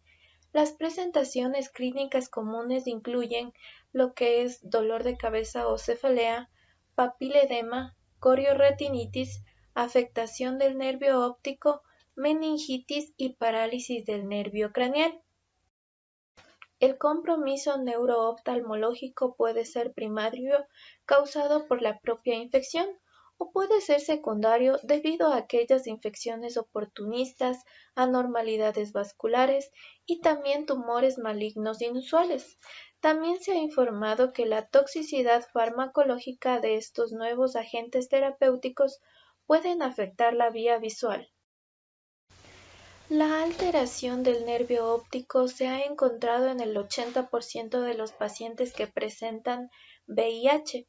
Las presentaciones clínicas comunes incluyen lo que es dolor de cabeza o cefalea, papiledema, corioretinitis, afectación del nervio óptico, meningitis y parálisis del nervio craneal. El compromiso neurooftalmológico puede ser primario, causado por la propia infección, o puede ser secundario debido a aquellas infecciones oportunistas, anormalidades vasculares y también tumores malignos inusuales. También se ha informado que la toxicidad farmacológica de estos nuevos agentes terapéuticos pueden afectar la vía visual. La alteración del nervio óptico se ha encontrado en el 80% de los pacientes que presentan VIH.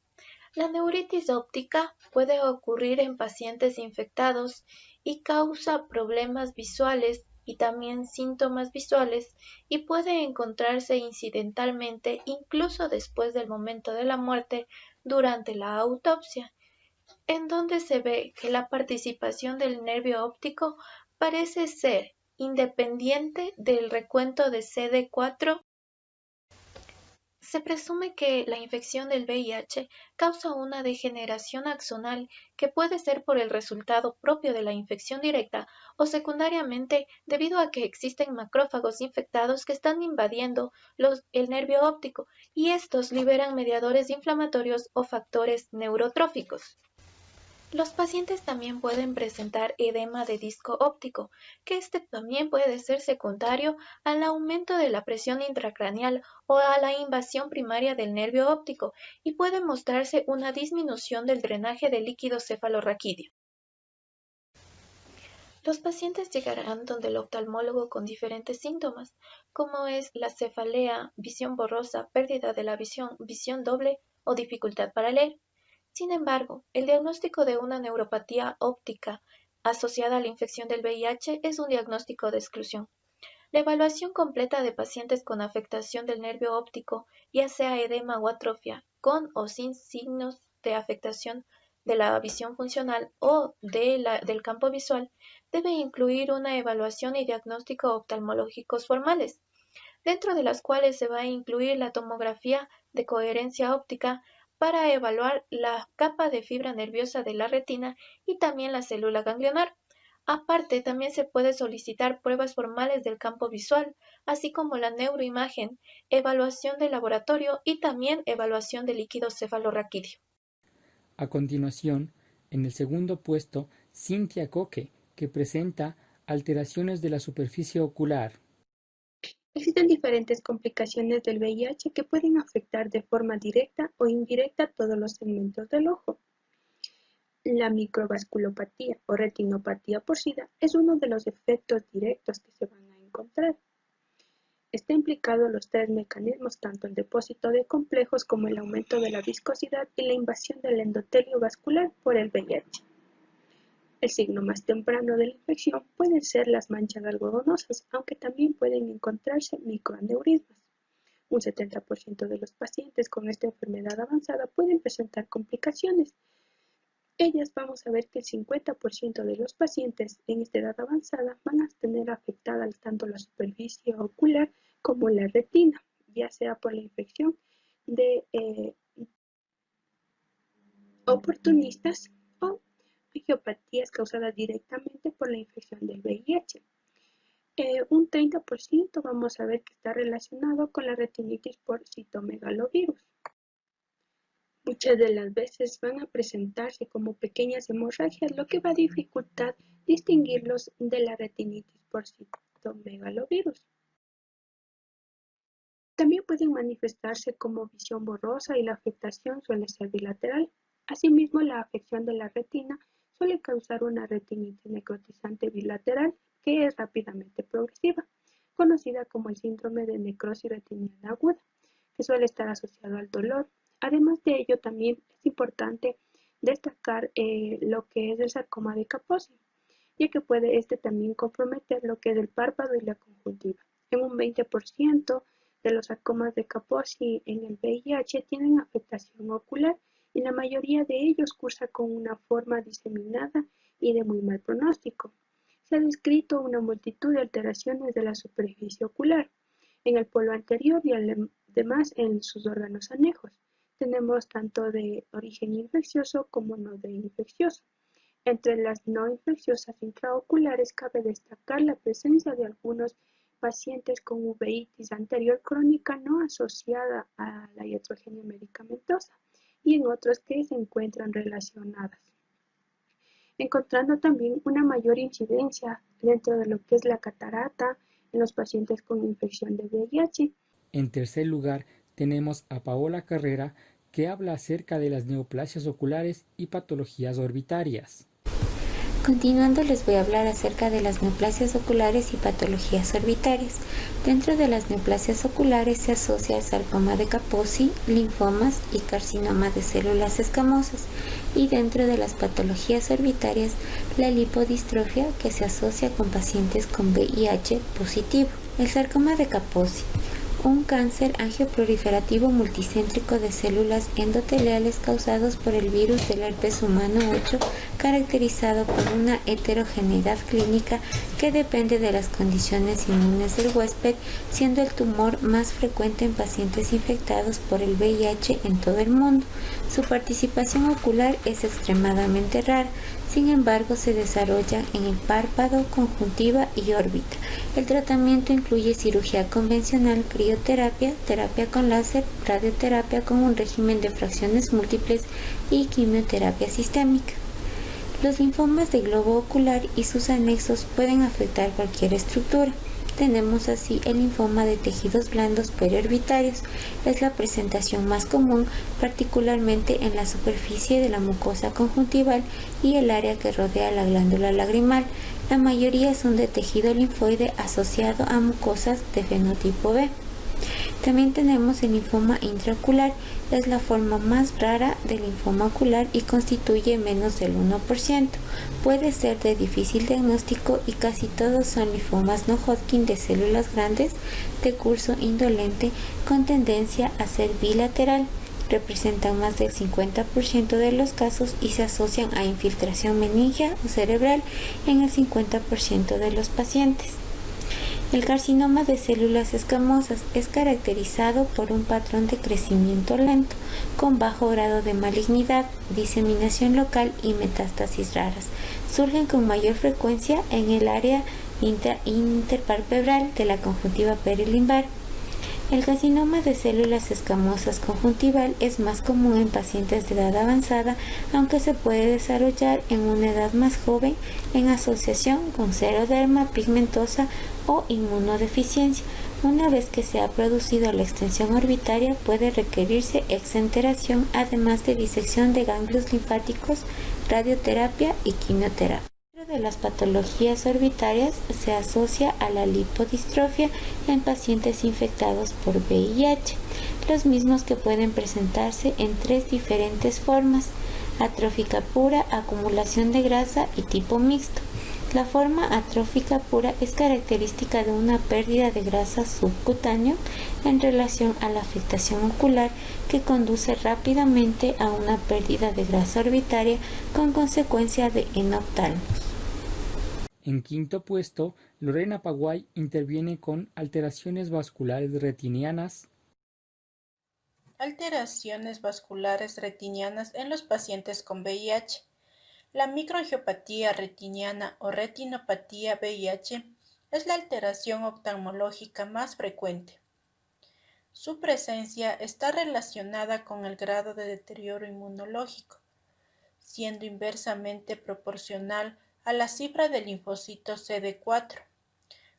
La neuritis óptica puede ocurrir en pacientes infectados y causa problemas visuales y también síntomas visuales y puede encontrarse incidentalmente incluso después del momento de la muerte durante la autopsia, en donde se ve que la participación del nervio óptico parece ser independiente del recuento de CD4. Se presume que la infección del VIH causa una degeneración axonal que puede ser por el resultado propio de la infección directa o secundariamente debido a que existen macrófagos infectados que están invadiendo el nervio óptico y estos liberan mediadores inflamatorios o factores neurotróficos. Los pacientes también pueden presentar edema de disco óptico, que este también puede ser secundario al aumento de la presión intracraneal o a la invasión primaria del nervio óptico y puede mostrarse una disminución del drenaje de líquido cefalorraquídeo. Los pacientes llegarán donde el oftalmólogo con diferentes síntomas, como es la cefalea, visión borrosa, pérdida de la visión, visión doble o dificultad para leer. Sin embargo, el diagnóstico de una neuropatía óptica asociada a la infección del VIH es un diagnóstico de exclusión. La evaluación completa de pacientes con afectación del nervio óptico, ya sea edema o atrofia, con o sin signos de afectación de la visión funcional o del campo visual, debe incluir una evaluación y diagnóstico oftalmológicos formales, dentro de las cuales se va a incluir la tomografía de coherencia óptica para evaluar la capa de fibra nerviosa de la retina y también la célula ganglionar. Aparte, también se puede solicitar pruebas formales del campo visual, así como la neuroimagen, evaluación de laboratorio y también evaluación de líquido cefalorraquídeo. A continuación, en el segundo puesto, Cintia Coque, que presenta alteraciones de la superficie ocular. Existen diferentes complicaciones del VIH que pueden afectar de forma directa o indirecta todos los segmentos del ojo. La microvasculopatía o retinopatía porcina es uno de los efectos directos que se van a encontrar. Está implicado los tres mecanismos, tanto el depósito de complejos como el aumento de la viscosidad y la invasión del endotelio vascular por el VIH. El signo más temprano de la infección pueden ser las manchas algodonosas, aunque también pueden encontrarse microaneurismas. Un 70% de los pacientes con esta enfermedad avanzada pueden presentar complicaciones. Ellas vamos a ver que el 50% de los pacientes en esta edad avanzada van a tener afectada tanto la superficie ocular como la retina, ya sea por la infección de oportunistas o angiopatías causadas directamente por la infección del VIH. Un 30% vamos a ver que está relacionado con la retinitis por citomegalovirus. Muchas de las veces van a presentarse como pequeñas hemorragias, lo que va a dificultar distinguirlos de la retinitis por citomegalovirus. También pueden manifestarse como visión borrosa y la afectación suele ser bilateral. Asimismo, la afección de la retina suele causar una retinitis necrotizante bilateral que es rápidamente progresiva, conocida como el síndrome de necrosis retiniana aguda, que suele estar asociado al dolor. Además de ello, también es importante destacar lo que es el sarcoma de Kaposi, ya que puede también comprometer lo que es el párpado y la conjuntiva. En un 20% de los sarcomas de Kaposi en el VIH tienen afectación ocular y la mayoría de ellos cursa con una forma diseminada y de muy mal pronóstico. Se ha descrito una multitud de alteraciones de la superficie ocular en el polo anterior y además en sus órganos anejos. Tenemos tanto de origen infeccioso como no de infeccioso. Entre las no infecciosas intraoculares cabe destacar la presencia de algunos pacientes con uveitis anterior crónica no asociada a la iatrogenia medicamentosa y en otros que se encuentran relacionadas, encontrando también una mayor incidencia dentro de lo que es la catarata en los pacientes con infección de VIH. En tercer lugar, tenemos a Paola Carrera, que habla acerca de las neoplasias oculares y patologías orbitarias. Continuando les voy a hablar acerca de las neoplasias oculares y patologías orbitarias. Dentro de las neoplasias oculares se asocia el sarcoma de Kaposi, linfomas y carcinoma de células escamosas. Y dentro de las patologías orbitarias, la lipodistrofia, que se asocia con pacientes con VIH positivo. El sarcoma de Kaposi, un cáncer angioproliferativo multicéntrico de células endoteliales causados por el virus del herpes humano 8, caracterizado por una heterogeneidad clínica que depende de las condiciones inmunes del huésped, siendo el tumor más frecuente en pacientes infectados por el VIH en todo el mundo. Su participación ocular es extremadamente rara, sin embargo se desarrolla en el párpado, conjuntiva y órbita. El tratamiento incluye cirugía convencional, crioterapia, terapia con láser, radioterapia con un régimen de fracciones múltiples y quimioterapia sistémica. Los linfomas de globo ocular y sus anexos pueden afectar cualquier estructura. Tenemos así el linfoma de tejidos blandos periorbitarios. Es la presentación más común, particularmente en la superficie de la mucosa conjuntival y el área que rodea la glándula lagrimal. La mayoría son de tejido linfoide asociado a mucosas de fenotipo B. También tenemos el linfoma intraocular. Es la forma más rara del linfoma ocular y constituye menos del 1%. Puede ser de difícil diagnóstico y casi todos son linfomas no Hodgkin de células grandes de curso indolente con tendencia a ser bilateral. Representan más del 50% de los casos y se asocian a infiltración meningia o cerebral en el 50% de los pacientes. El carcinoma de células escamosas es caracterizado por un patrón de crecimiento lento, con bajo grado de malignidad, diseminación local y metástasis raras. Surgen con mayor frecuencia en el área interpalpebral de la conjuntiva perilimbar. El carcinoma de células escamosas conjuntival es más común en pacientes de edad avanzada, aunque se puede desarrollar en una edad más joven en asociación con xeroderma pigmentosa o inmunodeficiencia. Una vez que se ha producido la extensión orbitaria, puede requerirse exenteración, además de disección de ganglios linfáticos, radioterapia y quimioterapia. De las patologías orbitarias se asocia a la lipodistrofia en pacientes infectados por VIH, los mismos que pueden presentarse en tres diferentes formas: atrófica pura, acumulación de grasa y tipo mixto. La forma atrófica pura es característica de una pérdida de grasa subcutáneo en relación a la afectación ocular que conduce rápidamente a una pérdida de grasa orbitaria con consecuencia de enoftalmos. En quinto puesto, Lorena Paguay interviene con alteraciones vasculares retinianas. Alteraciones vasculares retinianas en los pacientes con VIH. La microangiopatía retiniana o retinopatía VIH es la alteración oftalmológica más frecuente. Su presencia está relacionada con el grado de deterioro inmunológico, siendo inversamente proporcional a la cifra del linfocito CD4.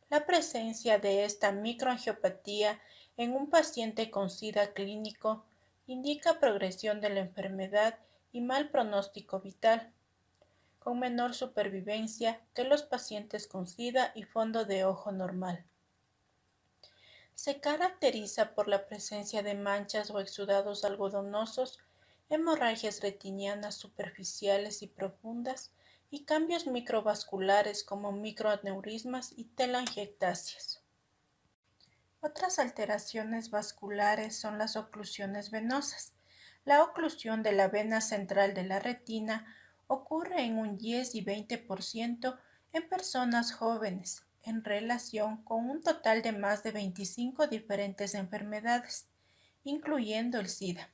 La presencia de esta microangiopatía en un paciente con SIDA clínico indica progresión de la enfermedad y mal pronóstico vital, con menor supervivencia que los pacientes con SIDA y fondo de ojo normal. Se caracteriza por la presencia de manchas o exudados algodonosos, hemorragias retinianas superficiales y profundas, y cambios microvasculares como microaneurismas y telangiectasias. Otras alteraciones vasculares son las oclusiones venosas. La oclusión de la vena central de la retina ocurre en un 10 y 20% en personas jóvenes, en relación con un total de más de 25 diferentes enfermedades, incluyendo el SIDA.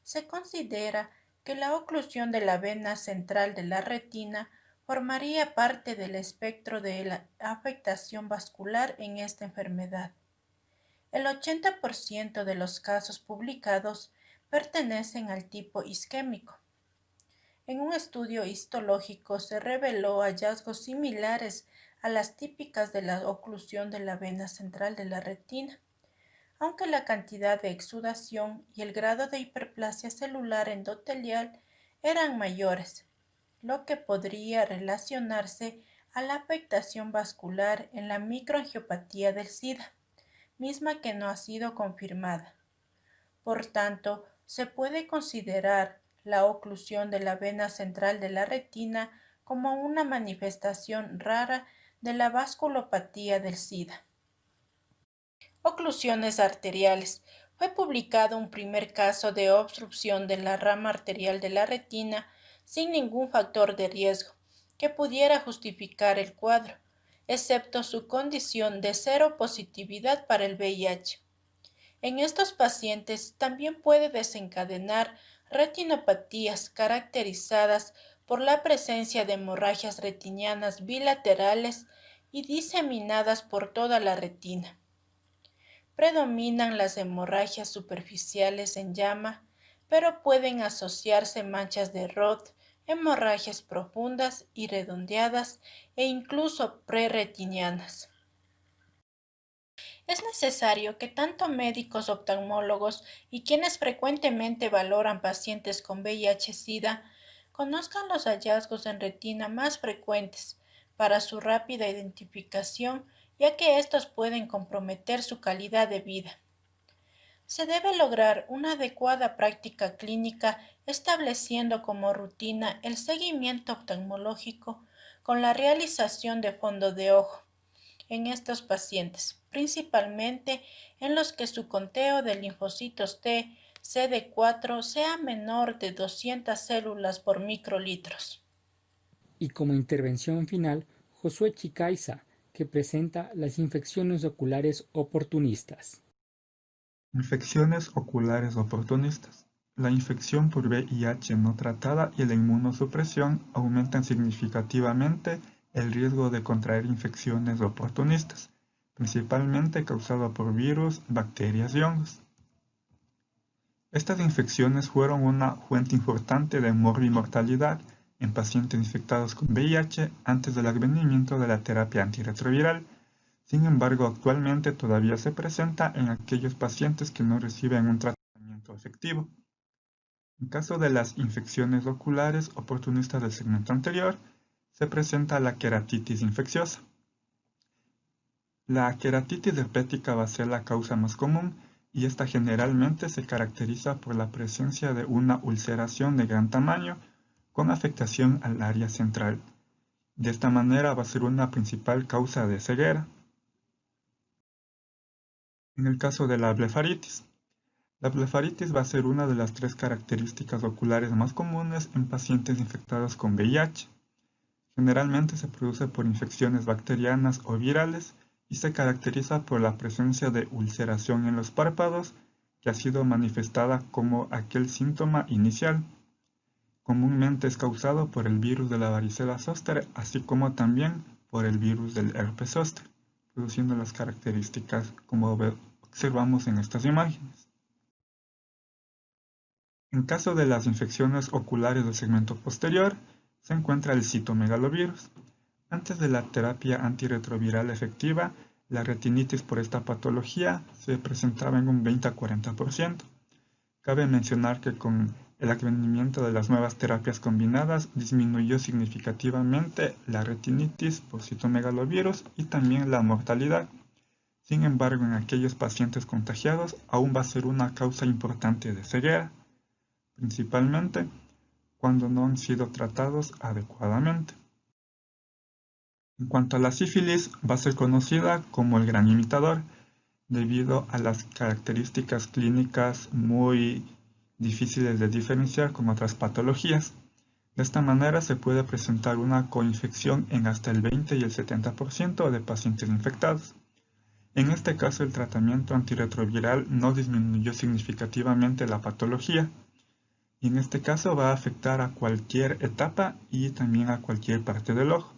Se considera que la oclusión de la vena central de la retina formaría parte del espectro de la afectación vascular en esta enfermedad. El 80% de los casos publicados pertenecen al tipo isquémico. En un estudio histológico se reveló hallazgos similares a las típicas de la oclusión de la vena central de la retina, aunque la cantidad de exudación y el grado de hiperplasia celular endotelial eran mayores, lo que podría relacionarse a la afectación vascular en la microangiopatía del SIDA, misma que no ha sido confirmada. Por tanto, se puede considerar la oclusión de la vena central de la retina como una manifestación rara de la vasculopatía del SIDA. Oclusiones arteriales. Fue publicado un primer caso de obstrucción de la rama arterial de la retina sin ningún factor de riesgo que pudiera justificar el cuadro, excepto su condición de cero positividad para el VIH. En estos pacientes también puede desencadenar retinopatías caracterizadas por la presencia de hemorragias retinianas bilaterales y diseminadas por toda la retina. Predominan las hemorragias superficiales en llama, pero pueden asociarse manchas de Roth, hemorragias profundas y redondeadas e incluso preretinianas. Es necesario que tanto médicos oftalmólogos y quienes frecuentemente valoran pacientes con VIH-Sida conozcan los hallazgos en retina más frecuentes para su rápida identificación, ya que estos pueden comprometer su calidad de vida. Se debe lograr una adecuada práctica clínica estableciendo como rutina el seguimiento oftalmológico con la realización de fondo de ojo en estos pacientes, principalmente en los que su conteo de linfocitos T, CD4 sea menor de 200 células por microlitros. Y como intervención final, Josué Chicaiza, que presenta las infecciones oculares oportunistas. Infecciones oculares oportunistas. La infección por VIH no tratada y la inmunosupresión aumentan significativamente el riesgo de contraer infecciones oportunistas, principalmente causado por virus, bacterias y hongos. Estas infecciones fueron una fuente importante de morbimortalidad en pacientes infectados con VIH antes del advenimiento de la terapia antirretroviral. Sin embargo, actualmente todavía se presenta en aquellos pacientes que no reciben un tratamiento efectivo. En caso de las infecciones oculares oportunistas del segmento anterior, se presenta la queratitis infecciosa. La queratitis herpética va a ser la causa más común y esta generalmente se caracteriza por la presencia de una ulceración de gran tamaño con afectación al área central. De esta manera va a ser una principal causa de ceguera. En el caso de la blefaritis va a ser una de las 3 características oculares más comunes en pacientes infectados con VIH. Generalmente se produce por infecciones bacterianas o virales y se caracteriza por la presencia de ulceración en los párpados que ha sido manifestada como aquel síntoma inicial. Comúnmente es causado por el virus de la varicela zóster, así como también por el virus del herpes zóster, produciendo las características como observamos en estas imágenes. En caso de las infecciones oculares del segmento posterior, se encuentra el citomegalovirus. Antes de la terapia antirretroviral efectiva, la retinitis por esta patología se presentaba en un 20 a 40%. Cabe mencionar que con el advenimiento de las nuevas terapias combinadas disminuyó significativamente la retinitis por citomegalovirus y también la mortalidad. Sin embargo, en aquellos pacientes contagiados aún va a ser una causa importante de ceguera, principalmente cuando no han sido tratados adecuadamente. En cuanto a la sífilis, va a ser conocida como el gran imitador, debido a las características clínicas muy difíciles de diferenciar con otras patologías. De esta manera se puede presentar una coinfección en hasta el 20 y el 70% de pacientes infectados. En este caso, el tratamiento antirretroviral no disminuyó significativamente la patología, y en este caso va a afectar a cualquier etapa y también a cualquier parte del ojo,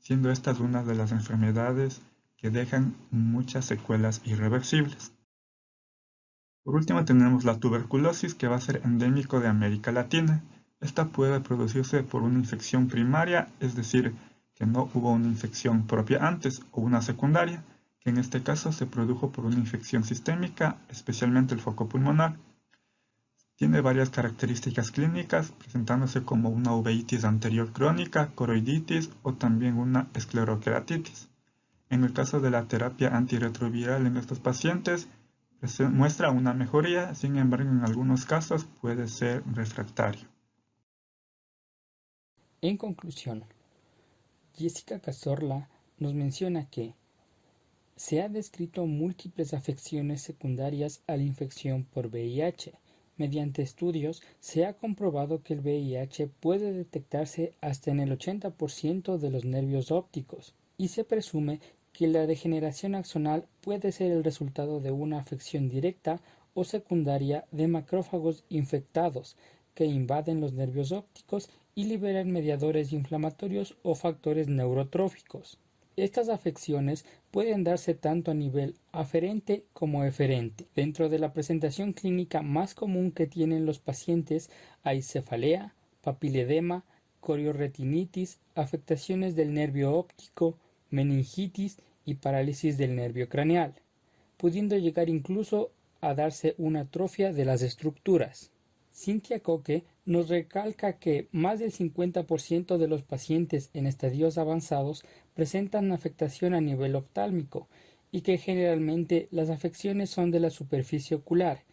siendo estas una de las enfermedades que dejan muchas secuelas irreversibles. Por último tenemos la tuberculosis, que va a ser endémico de América Latina. Esta puede producirse por una infección primaria, es decir, que no hubo una infección propia antes, o una secundaria, que en este caso se produjo por una infección sistémica, especialmente el foco pulmonar. Tiene varias características clínicas, presentándose como una uveitis anterior crónica, coroiditis o también una escleroqueratitis. En el caso de la terapia antirretroviral en estos pacientes, muestra una mejoría, sin embargo en algunos casos puede ser refractario. En conclusión, Jessica Cazorla nos menciona que se han descrito múltiples afecciones secundarias a la infección por VIH. Mediante estudios se ha comprobado que el VIH puede detectarse hasta en el 80% de los nervios ópticos y se presume que la degeneración axonal puede ser el resultado de una afección directa o secundaria de macrófagos infectados que invaden los nervios ópticos y liberan mediadores inflamatorios o factores neurotróficos. Estas afecciones pueden darse tanto a nivel aferente como eferente. Dentro de la presentación clínica más común que tienen los pacientes hay cefalea, papiledema, corioretinitis, afectaciones del nervio óptico, meningitis y parálisis del nervio craneal, pudiendo llegar incluso a darse una atrofia de las estructuras. Cynthia Koke nos recalca que más del 50% de los pacientes en estadios avanzados presentan afectación a nivel oftálmico y que generalmente las afecciones son de la superficie ocular.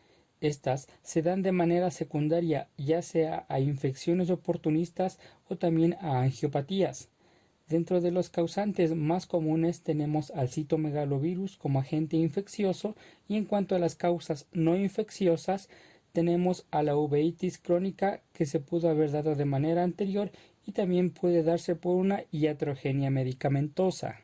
Estas se dan de manera secundaria ya sea a infecciones oportunistas o también a angiopatías. Dentro de los causantes más comunes tenemos al citomegalovirus como agente infeccioso y en cuanto a las causas no infecciosas tenemos a la uveitis crónica que se pudo haber dado de manera anterior y también puede darse por una iatrogenia medicamentosa.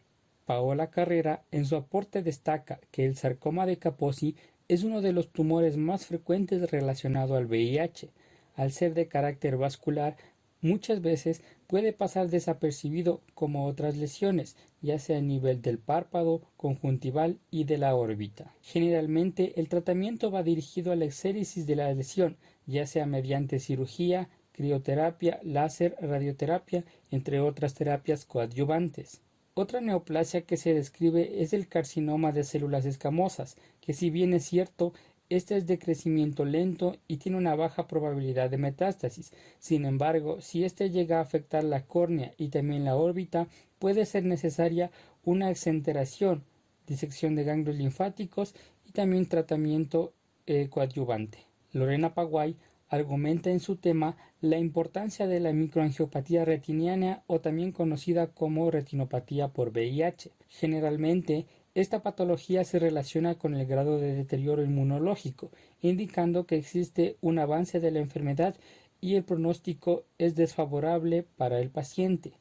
Paola Carrera en su aporte destaca que el sarcoma de Kaposi es uno de los tumores más frecuentes relacionado al VIH. Al ser de carácter vascular, muchas veces puede pasar desapercibido como otras lesiones, ya sea a nivel del párpado, conjuntival y de la órbita. Generalmente, el tratamiento va dirigido a la exéresis de la lesión, ya sea mediante cirugía, crioterapia, láser, radioterapia, entre otras terapias coadyuvantes. Otra neoplasia que se describe es el carcinoma de células escamosas, que si bien es cierto, este es de crecimiento lento y tiene una baja probabilidad de metástasis. Sin embargo, si este llega a afectar la córnea y también la órbita, puede ser necesaria una exenteración, disección de ganglios linfáticos y también tratamiento coadyuvante. Lorena Paguay argumenta en su tema la importancia de la microangiopatía retiniana o también conocida como retinopatía por VIH. Generalmente, esta patología se relaciona con el grado de deterioro inmunológico, indicando que existe un avance de la enfermedad y el pronóstico es desfavorable para el paciente.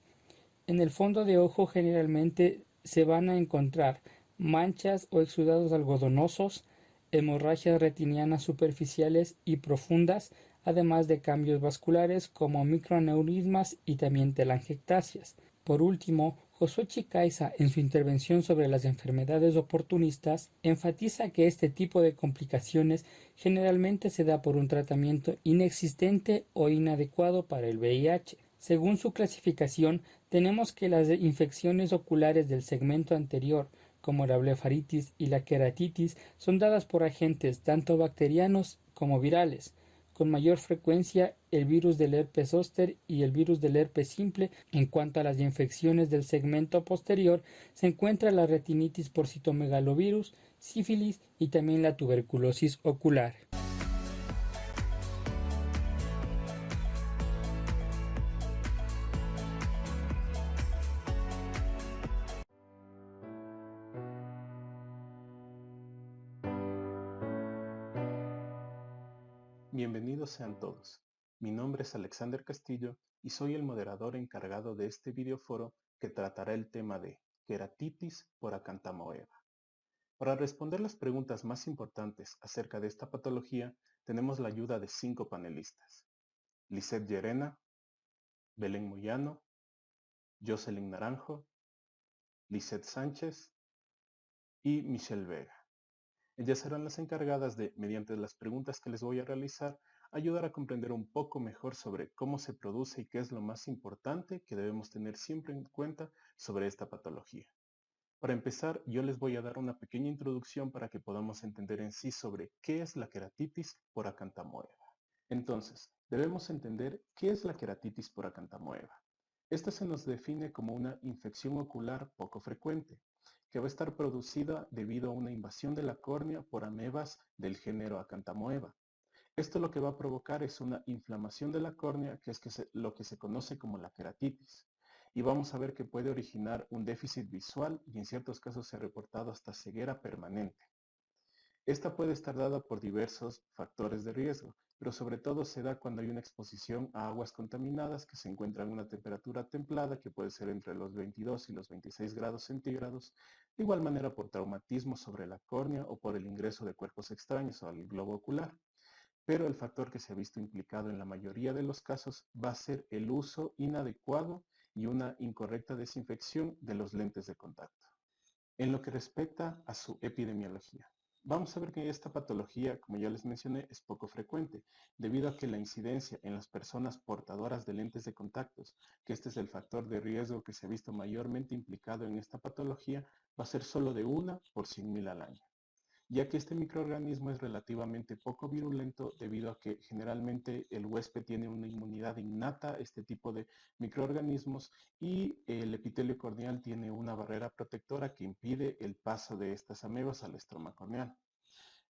En el fondo de ojo generalmente se van a encontrar manchas o exudados algodonosos, hemorragias retinianas superficiales y profundas, además de cambios vasculares como microaneurismas y también telangiectasias. Por último, Josué Chicaiza, en su intervención sobre las enfermedades oportunistas, enfatiza que este tipo de complicaciones generalmente se da por un tratamiento inexistente o inadecuado para el VIH. Según su clasificación, tenemos que las infecciones oculares del segmento anterior, como la blefaritis y la queratitis, son dadas por agentes tanto bacterianos como virales. Con mayor frecuencia el virus del herpes zóster y el virus del herpes simple. En cuanto a las infecciones del segmento posterior, se encuentra la retinitis por citomegalovirus, sífilis y también la tuberculosis ocular. Bienvenidos sean todos. Mi nombre es Alexander Castillo y soy el moderador encargado de este videoforo que tratará el tema de queratitis por acanthamoeba. Para responder las preguntas más importantes acerca de esta patología, tenemos la ayuda de 5 panelistas: Lisette Llerena, Belén Moyano, Jocelyn Naranjo, Lisette Sánchez y Michelle Vega. Ellas serán las encargadas de, mediante las preguntas que les voy a realizar, ayudar a comprender un poco mejor sobre cómo se produce y qué es lo más importante que debemos tener siempre en cuenta sobre esta patología. Para empezar, yo les voy a dar una pequeña introducción para que podamos entender en sí sobre qué es la queratitis por acanthamoeba. Entonces, debemos entender qué es la queratitis por acanthamoeba. Esta se nos define como una infección ocular poco frecuente, que va a estar producida debido a una invasión de la córnea por amebas del género Acanthamoeba. Esto lo que va a provocar es una inflamación de la córnea, que es lo que se conoce como la queratitis. Y vamos a ver que puede originar un déficit visual y en ciertos casos se ha reportado hasta ceguera permanente. Esta puede estar dada por diversos factores de riesgo, pero sobre todo se da cuando hay una exposición a aguas contaminadas que se encuentran a una temperatura templada que puede ser entre los 22 y los 26 grados centígrados, de igual manera por traumatismo sobre la córnea o por el ingreso de cuerpos extraños al globo ocular. Pero el factor que se ha visto implicado en la mayoría de los casos va a ser el uso inadecuado y una incorrecta desinfección de los lentes de contacto. En lo que respecta a su epidemiología, Vamos a ver que esta patología, como ya les mencioné, es poco frecuente, debido a que la incidencia en las personas portadoras de lentes de contactos, que este es el factor de riesgo que se ha visto mayormente implicado en esta patología, va a ser solo de 1 por 100.000 al año, ya que este microorganismo es relativamente poco virulento debido a que generalmente el huésped tiene una inmunidad innata a este tipo de microorganismos y el epitelio corneal tiene una barrera protectora que impide el paso de estas amebas al estroma corneal.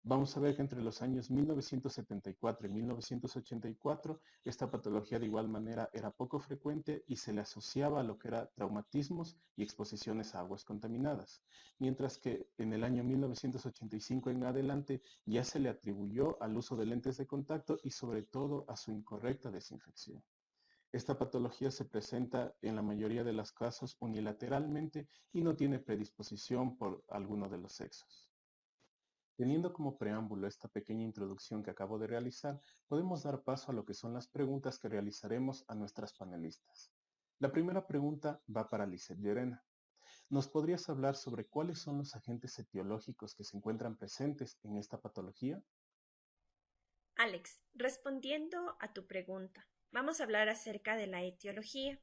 Vamos a ver que entre los años 1974 y 1984 esta patología de igual manera era poco frecuente y se le asociaba a lo que era traumatismos y exposiciones a aguas contaminadas, mientras que en el año 1985 en adelante ya se le atribuyó al uso de lentes de contacto y sobre todo a su incorrecta desinfección. Esta patología se presenta en la mayoría de los casos unilateralmente y no tiene predisposición por alguno de los sexos. Teniendo como preámbulo esta pequeña introducción que acabo de realizar, podemos dar paso a lo que son las preguntas que realizaremos a nuestras panelistas. La primera pregunta va para Lizeth Llerena. ¿Nos podrías hablar sobre cuáles son los agentes etiológicos que se encuentran presentes en esta patología? Alex, respondiendo a tu pregunta, vamos a hablar acerca de la etiología.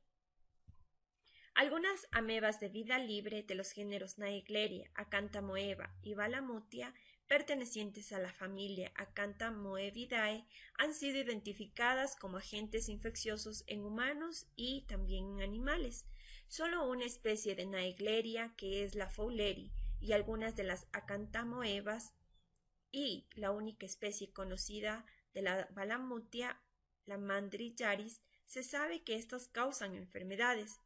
Algunas amebas de vida libre de los géneros Naegleria, Acanthamoeba y Balamutia, pertenecientes a la familia Acanthamoebidae, han sido identificadas como agentes infecciosos en humanos y también en animales. Solo una especie de Naegleria, que es la Fowleri, y algunas de las Acanthamoebas, y la única especie conocida de la Balamutia, la Mandrillaris, se sabe que estas causan enfermedades.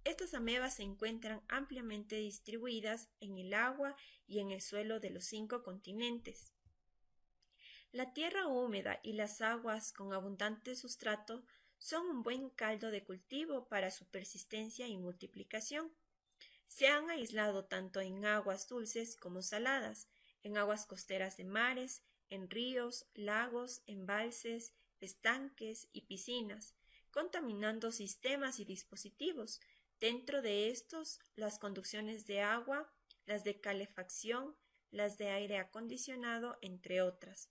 Estas amebas se encuentran ampliamente distribuidas en el agua y en el suelo de los 5 continentes. La tierra húmeda y las aguas con abundante sustrato son un buen caldo de cultivo para su persistencia y multiplicación. Se han aislado tanto en aguas dulces como saladas, en aguas costeras de mares, en ríos, lagos, embalses, estanques y piscinas, contaminando sistemas y dispositivos. Dentro de estos, las conducciones de agua, las de calefacción, las de aire acondicionado, entre otras.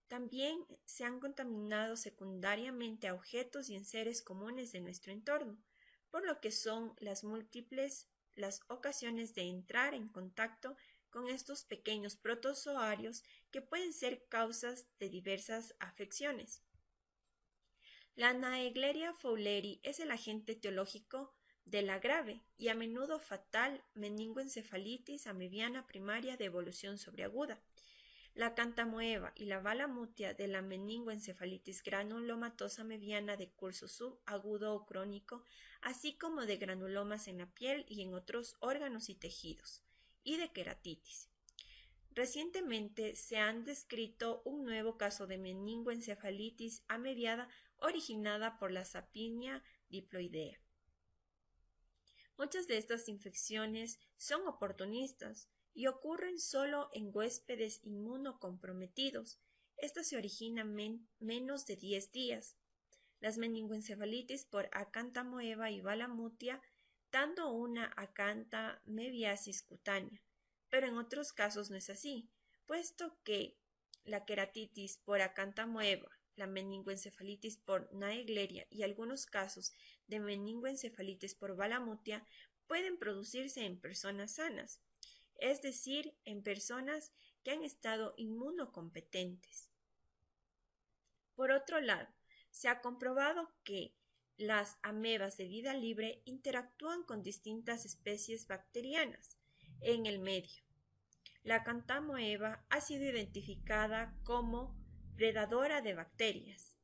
También se han contaminado secundariamente a objetos y enseres comunes de nuestro entorno, por lo que son las múltiples las ocasiones de entrar en contacto con estos pequeños protozoarios que pueden ser causas de diversas afecciones. La Naegleria fowleri es el agente etiológico de la grave y a menudo fatal meningoencefalitis amebiana primaria de evolución sobreaguda. La Acanthamoeba y la Balamutia de la meningoencefalitis granulomatosa amebiana de curso subagudo o crónico, así como de granulomas en la piel y en otros órganos y tejidos, y de queratitis. Recientemente se han descrito un nuevo caso de meningoencefalitis amebiada originada por la Sapinia diploidea. Muchas de estas infecciones son oportunistas y ocurren solo en huéspedes inmunocomprometidos. Estas se originan menos de 10 días. Las meningoencefalitis por Acanthamoeba y Balamutia dando una acanthamebiasis cutánea, pero en otros casos no es así, puesto que la queratitis por Acanthamoeba, la meningoencefalitis por Naegleria y algunos casos de meningoencefalitis por Balamutia pueden producirse en personas sanas, es decir, en personas que han estado inmunocompetentes. Por otro lado, se ha comprobado que las amebas de vida libre interactúan con distintas especies bacterianas en el medio. La Acanthamoeba ha sido identificada como predadora de bacterias.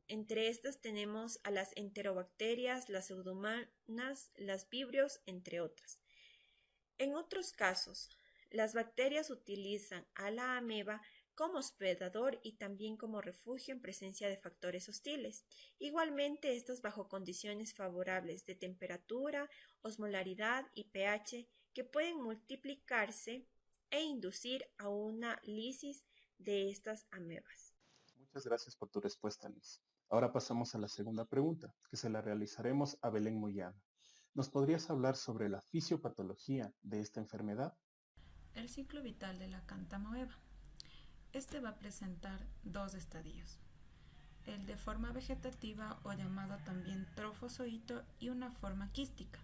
Entre estas tenemos a las enterobacterias, las pseudomonas, las vibrios, entre otras. En otros casos, las bacterias utilizan a la ameba como hospedador y también como refugio en presencia de factores hostiles. Igualmente, estas bajo condiciones favorables de temperatura, osmolaridad y pH que pueden multiplicarse e inducir a una lisis de estas amebas. Muchas gracias por tu respuesta, Liz. Ahora pasamos a la segunda pregunta, que se la realizaremos a Belén Moyano. ¿Nos podrías hablar sobre la fisiopatología de esta enfermedad? El ciclo vital de la acanthamoeba. Este va a presentar dos estadios, el de forma vegetativa o llamado también trofozoito y una forma quística.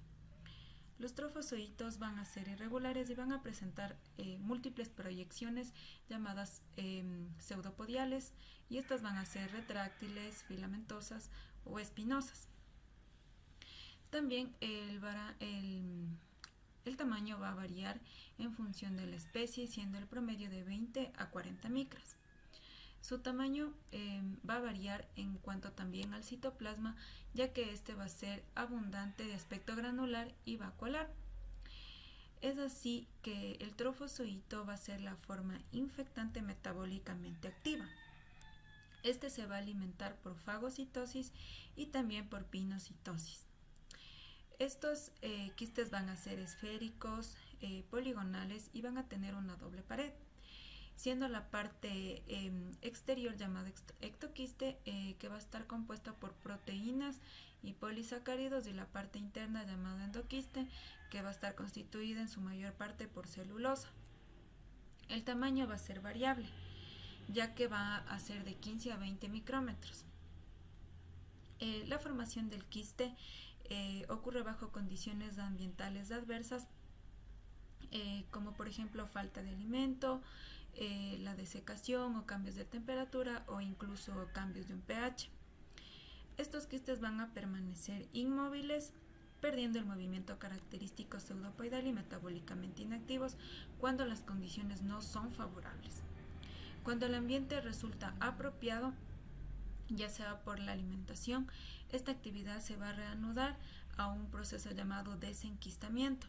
Los trofozoitos van a ser irregulares y van a presentar múltiples proyecciones llamadas pseudopodiales, y estas van a ser retráctiles, filamentosas o espinosas. También el tamaño va a variar en función de la especie, siendo el promedio de 20 a 40 micras. Su tamaño va a variar en cuanto también al citoplasma, ya que este va a ser abundante de aspecto granular y vacuolar. Es así que el trofozoito va a ser la forma infectante metabólicamente activa. Este se va a alimentar por fagocitosis y también por pinocitosis. Estos quistes van a ser esféricos, poligonales y van a tener una doble pared, siendo la parte exterior llamada ectoquiste que va a estar compuesta por proteínas y polisacáridos, y la parte interna llamada endoquiste que va a estar constituida en su mayor parte por celulosa. El tamaño va a ser variable, ya que va a ser de 15 a 20 micrómetros. La formación del quiste ocurre bajo condiciones ambientales adversas, como por ejemplo falta de alimento, la desecación o cambios de temperatura o incluso cambios de un pH. Estos quistes van a permanecer inmóviles, perdiendo el movimiento característico pseudopoidal y metabólicamente inactivos cuando las condiciones no son favorables. Cuando el ambiente resulta apropiado, ya sea por la alimentación, esta actividad se va a reanudar a un proceso llamado desenquistamiento,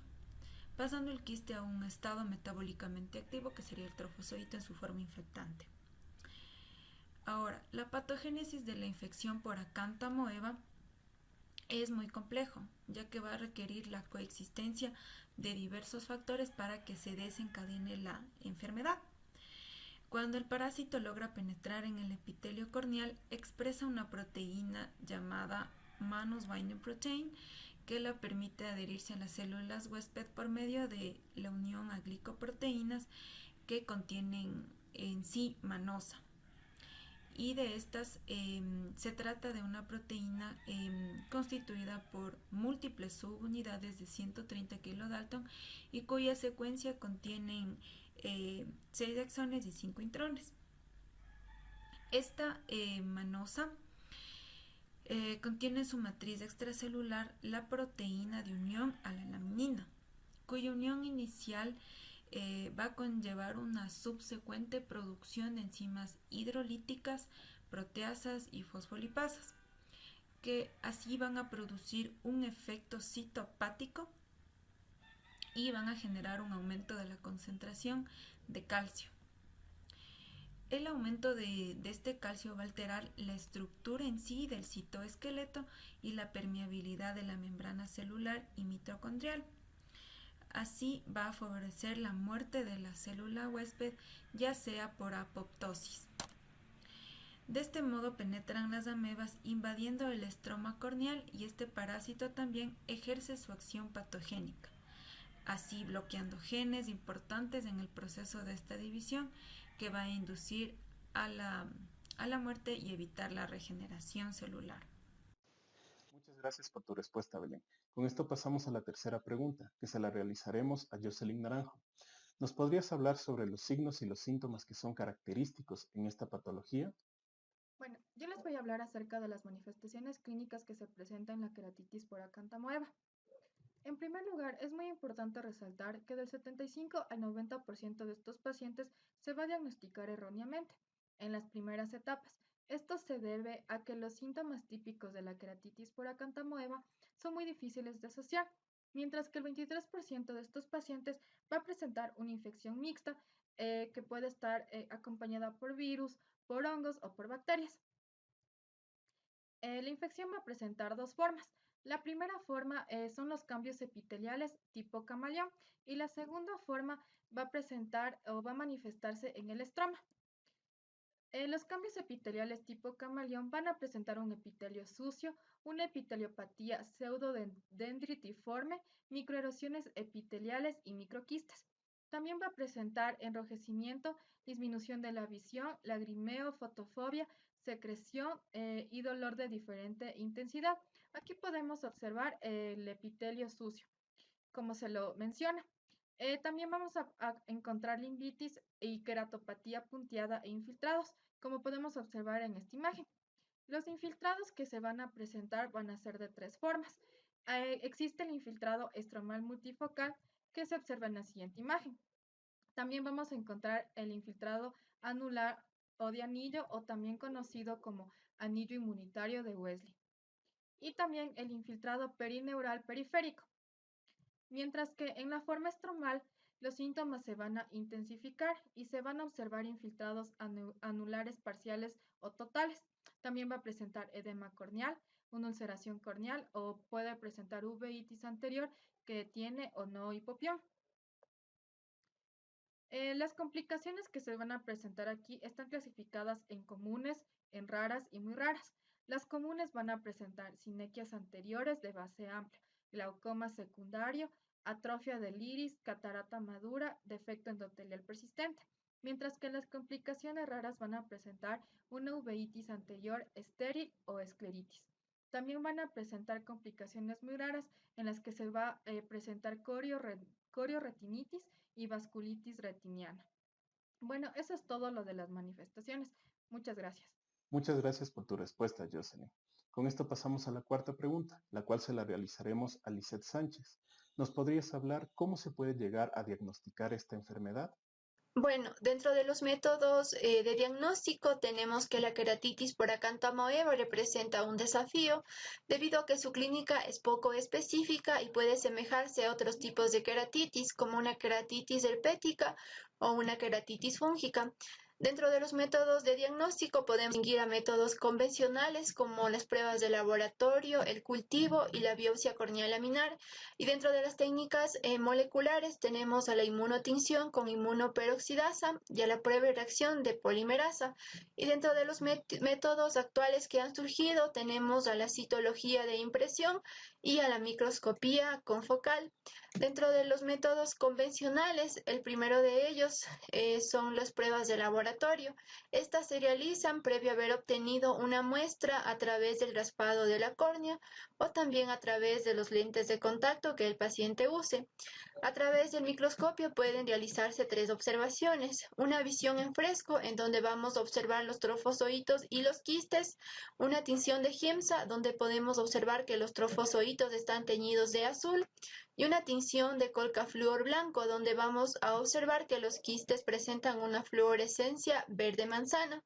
pasando el quiste a un estado metabólicamente activo, que sería el trofozoito en su forma infectante. Ahora, la patogénesis de la infección por acanthamoeba es muy complejo, ya que va a requerir la coexistencia de diversos factores para que se desencadene la enfermedad. Cuando el parásito logra penetrar en el epitelio corneal, expresa una proteína llamada Mannus Binding Protein, que la permite adherirse a las células huésped por medio de la unión a glicoproteínas que contienen en sí manosa. Y de estas se trata de una proteína constituida por múltiples subunidades de 130 kilodalton y cuya secuencia contienen 6 exones y 5 intrones. Esta manosa contiene en su matriz extracelular la proteína de unión a la laminina, cuya unión inicial va a conllevar una subsecuente producción de enzimas hidrolíticas, proteasas y fosfolipasas, que así van a producir un efecto citopático y van a generar un aumento de la concentración de calcio. El aumento de este calcio va a alterar la estructura en sí del citoesqueleto y la permeabilidad de la membrana celular y mitocondrial. Así va a favorecer la muerte de la célula huésped, ya sea por apoptosis. De este modo penetran las amebas invadiendo el estroma corneal, y este parásito también ejerce su acción patogénica, así bloqueando genes importantes en el proceso de esta división, que va a inducir a la muerte y evitar la regeneración celular. Muchas gracias por tu respuesta, Belén. Con esto pasamos a la tercera pregunta, que se la realizaremos a Jocelyn Naranjo. ¿Nos podrías hablar sobre los signos y los síntomas que son característicos en esta patología? Bueno, yo les voy a hablar acerca de las manifestaciones clínicas que se presentan en la queratitis por acanthamoeba. En primer lugar, es muy importante resaltar que del 75 al 90% de estos pacientes se va a diagnosticar erróneamente en las primeras etapas. Esto se debe a que los síntomas típicos de la queratitis por acanthamoeba son muy difíciles de asociar, mientras que el 23% de estos pacientes va a presentar una infección mixta que puede estar acompañada por virus, por hongos o por bacterias. La infección va a presentar dos formas. La primera forma son los cambios epiteliales tipo camaleón, y la segunda forma va a presentar o va a manifestarse en el estroma. Los cambios epiteliales tipo camaleón van a presentar un epitelio sucio, una epiteliopatía pseudodendritiforme, microerosiones epiteliales y microquistes. También va a presentar enrojecimiento, disminución de la visión, lagrimeo, fotofobia, secreción y dolor de diferente intensidad. Aquí podemos observar el epitelio sucio, como se lo menciona. También vamos a encontrar limbitis y queratopatía punteada e infiltrados, como podemos observar en esta imagen. Los infiltrados que se van a presentar van a ser de tres formas. Existe el infiltrado estromal multifocal que se observa en la siguiente imagen. También vamos a encontrar el infiltrado anular o de anillo, o también conocido como anillo inmunitario de Wesley. Y también el infiltrado perineural periférico. Mientras que en la forma estromal, los síntomas se van a intensificar y se van a observar infiltrados anulares parciales o totales. También va a presentar edema corneal, una ulceración corneal, o puede presentar uveitis anterior que tiene o no hipopión. Las complicaciones que se van a presentar aquí están clasificadas en comunes, en raras y muy raras. Las comunes van a presentar sinequias anteriores de base amplia, glaucoma secundario, atrofia del iris, catarata madura, defecto endotelial persistente, mientras que las complicaciones raras van a presentar una uveitis anterior estéril o escleritis. También van a presentar complicaciones muy raras en las que se va a presentar corioretinitis y vasculitis retiniana. Bueno, eso es todo lo de las manifestaciones. Muchas gracias. Muchas gracias por tu respuesta, Jocelyn. Con esto pasamos a la cuarta pregunta, la cual se la realizaremos a Lisette Sánchez. ¿Nos podrías hablar cómo se puede llegar a diagnosticar esta enfermedad? Bueno, dentro de los métodos de diagnóstico tenemos que la queratitis por Acanthamoeba representa un desafío debido a que su clínica es poco específica y puede asemejarse a otros tipos de queratitis como una queratitis herpética o una queratitis fúngica. Dentro de los métodos de diagnóstico podemos distinguir a métodos convencionales como las pruebas de laboratorio, el cultivo y la biopsia corneal laminar. Y dentro de las técnicas moleculares tenemos a la inmunotinción con inmunoperoxidasa y a la prueba de reacción de polimerasa. Y dentro de los métodos actuales que han surgido tenemos a la citología de impresión y a la microscopía confocal. Dentro de los métodos convencionales, el primero de ellos son las pruebas de laboratorio. Estas se realizan previo a haber obtenido una muestra a través del raspado de la córnea o también a través de los lentes de contacto que el paciente use. A través del microscopio pueden realizarse tres observaciones: una visión en fresco, en donde vamos a observar los trofozoitos y los quistes; una tinción de Giemsa, donde podemos observar que los trofozoitos están teñidos de azul; y una tinción de colcafluor blanco, donde vamos a observar que los quistes presentan una fluorescencia verde manzana.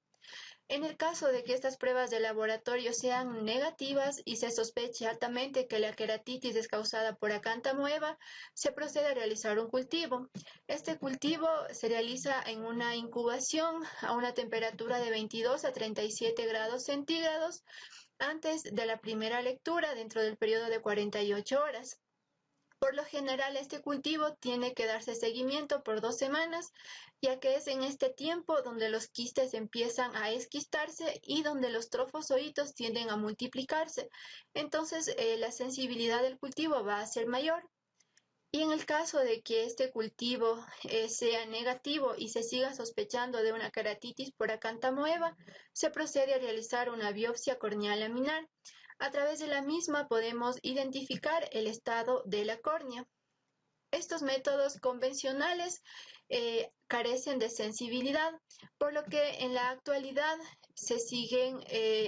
En el caso de que estas pruebas de laboratorio sean negativas y se sospeche altamente que la queratitis es causada por Acanthamoeba, se procede a realizar un cultivo. Este cultivo se realiza en una incubación a una temperatura de 22 a 37 grados centígrados antes de la primera lectura dentro del periodo de 48 horas. Por lo general, este cultivo tiene que darse seguimiento por 2 semanas, ya que es en este tiempo donde los quistes empiezan a esquistarse y donde los trofozoitos tienden a multiplicarse. Entonces, la sensibilidad del cultivo va a ser mayor. Y en el caso de que este cultivo sea negativo y se siga sospechando de una queratitis por Acanthamoeba, se procede a realizar una biopsia corneal laminar. A través de la misma podemos identificar el estado de la córnea. Estos métodos convencionales carecen de sensibilidad, por lo que en la actualidad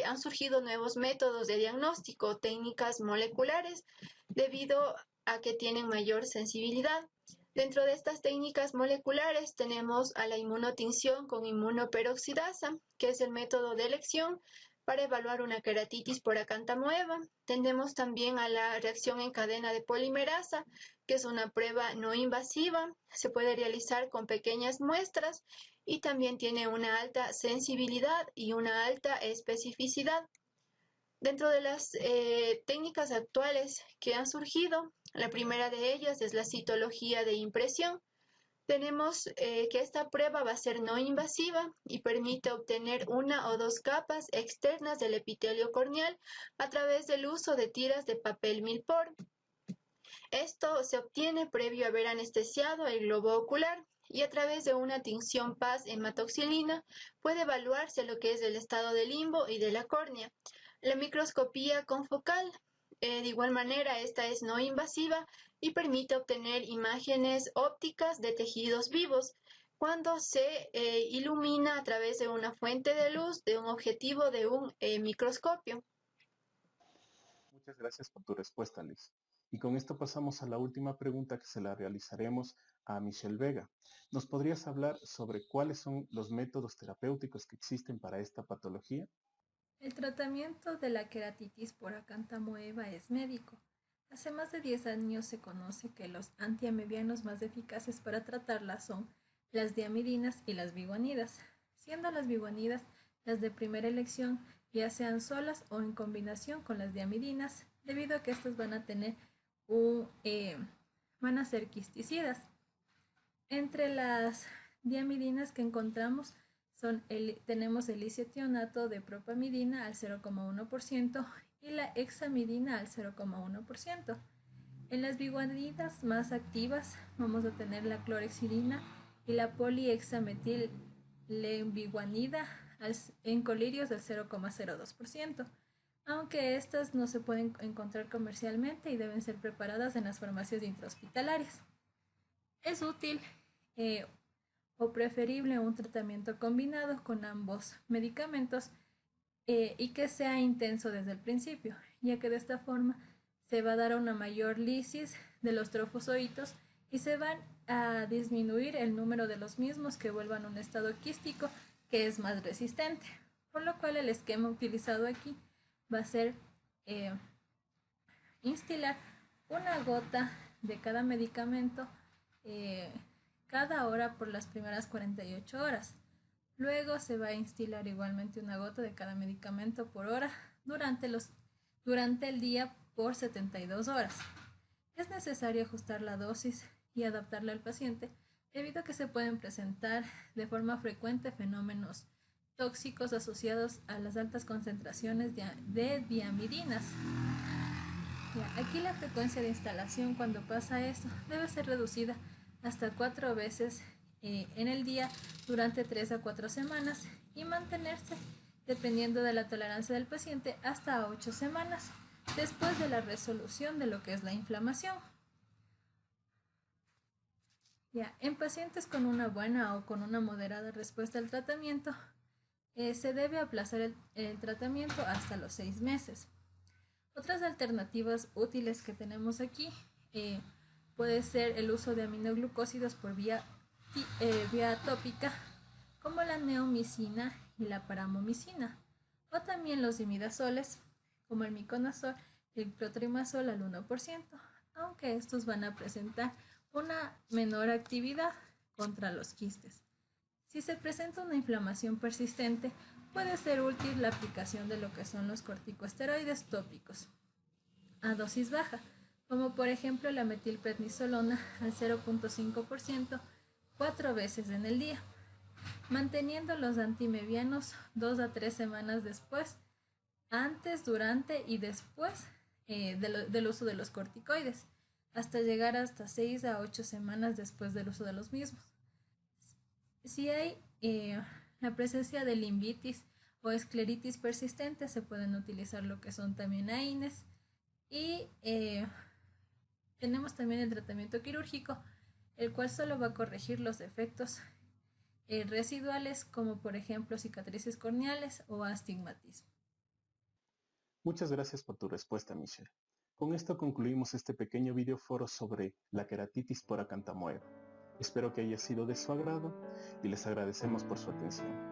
han surgido nuevos métodos de diagnóstico, técnicas moleculares, debido a que tienen mayor sensibilidad. Dentro de estas técnicas moleculares tenemos a la inmunotinción con inmunoperoxidasa, que es el método de elección para evaluar una queratitis por Acanthamoeba. Tenemos también a la reacción en cadena de polimerasa, que es una prueba no invasiva, se puede realizar con pequeñas muestras y también tiene una alta sensibilidad y una alta especificidad. Dentro de las técnicas actuales que han surgido, la primera de ellas es la citología de impresión. Tenemos que esta prueba va a ser no invasiva y permite obtener una o dos capas externas del epitelio corneal a través del uso de tiras de papel milpor. Esto se obtiene previo a haber anestesiado el globo ocular y a través de una tinción PAS hematoxilina puede evaluarse lo que es el estado del limbo y de la córnea. La microscopía confocal, de igual manera, esta es no invasiva y permite obtener imágenes ópticas de tejidos vivos cuando se ilumina a través de una fuente de luz de un objetivo de un microscopio. Muchas gracias por tu respuesta, Liz. Y con esto pasamos a la última pregunta que se la realizaremos a Michelle Vega. ¿Nos podrías hablar sobre cuáles son los métodos terapéuticos que existen para esta patología? El tratamiento de la queratitis por Acanthamoeba es médico. Hace más de 10 años se conoce que los antiamebianos más eficaces para tratarla son las diamidinas y las biguanidas, siendo las biguanidas las de primera elección, ya sean solas o en combinación con las diamidinas, debido a que estas van a tener van a ser quisticidas. Entre las diamidinas que encontramos tenemos el isethionato de propamidina al 0,1% y la hexamidina al 0,1%. En las biguanidas más activas vamos a tener la clorhexidina y la poliexametilbiguanida en colirios del 0,02%, aunque estas no se pueden encontrar comercialmente y deben ser preparadas en las farmacias intrahospitalarias. Es útil o preferible un tratamiento combinado con ambos medicamentos y que sea intenso desde el principio, ya que de esta forma se va a dar una mayor lisis de los trofozoitos y se van a disminuir el número de los mismos que vuelvan a un estado quístico que es más resistente, por lo cual el esquema utilizado aquí va a ser instilar una gota de cada medicamento cada hora por las primeras 48 horas. Luego se va a instilar igualmente una gota de cada medicamento por hora durante el día por 72 horas. Es necesario ajustar la dosis y adaptarla al paciente debido a que se pueden presentar de forma frecuente fenómenos tóxicos asociados a las altas concentraciones de diamidinas. Aquí la frecuencia de instalación cuando pasa esto debe ser reducida hasta 4 veces en el día durante 3 a 4 semanas y mantenerse, dependiendo de la tolerancia del paciente, hasta 8 semanas después de la resolución de lo que es la inflamación. En pacientes con una buena o con una moderada respuesta al tratamiento, se debe aplazar el tratamiento hasta los 6 meses. Otras alternativas útiles que tenemos aquí puede ser el uso de aminoglucósidos por vía tópica, como la neomicina y la paramomicina, o también los imidazoles, como el miconazol y el clotrimazol al 1%, aunque estos van a presentar una menor actividad contra los quistes. Si se presenta una inflamación persistente, puede ser útil la aplicación de lo que son los corticosteroides tópicos a dosis baja, como por ejemplo la metilprednisolona al 0,5% 4 veces en el día, manteniendo los antimebianos 2 a 3 semanas después, antes, durante y después del uso de los corticoides, hasta llegar hasta 6 a 8 semanas después del uso de los mismos. Si hay la presencia de limbitis o escleritis persistente, se pueden utilizar lo que son también AINES y tenemos también el tratamiento quirúrgico, el cual solo va a corregir los efectos residuales, como por ejemplo cicatrices corneales o astigmatismo. Muchas gracias por tu respuesta, Michelle. Con esto concluimos este pequeño videoforo sobre la queratitis por Acanthamoeba. Espero que haya sido de su agrado y les agradecemos por su atención.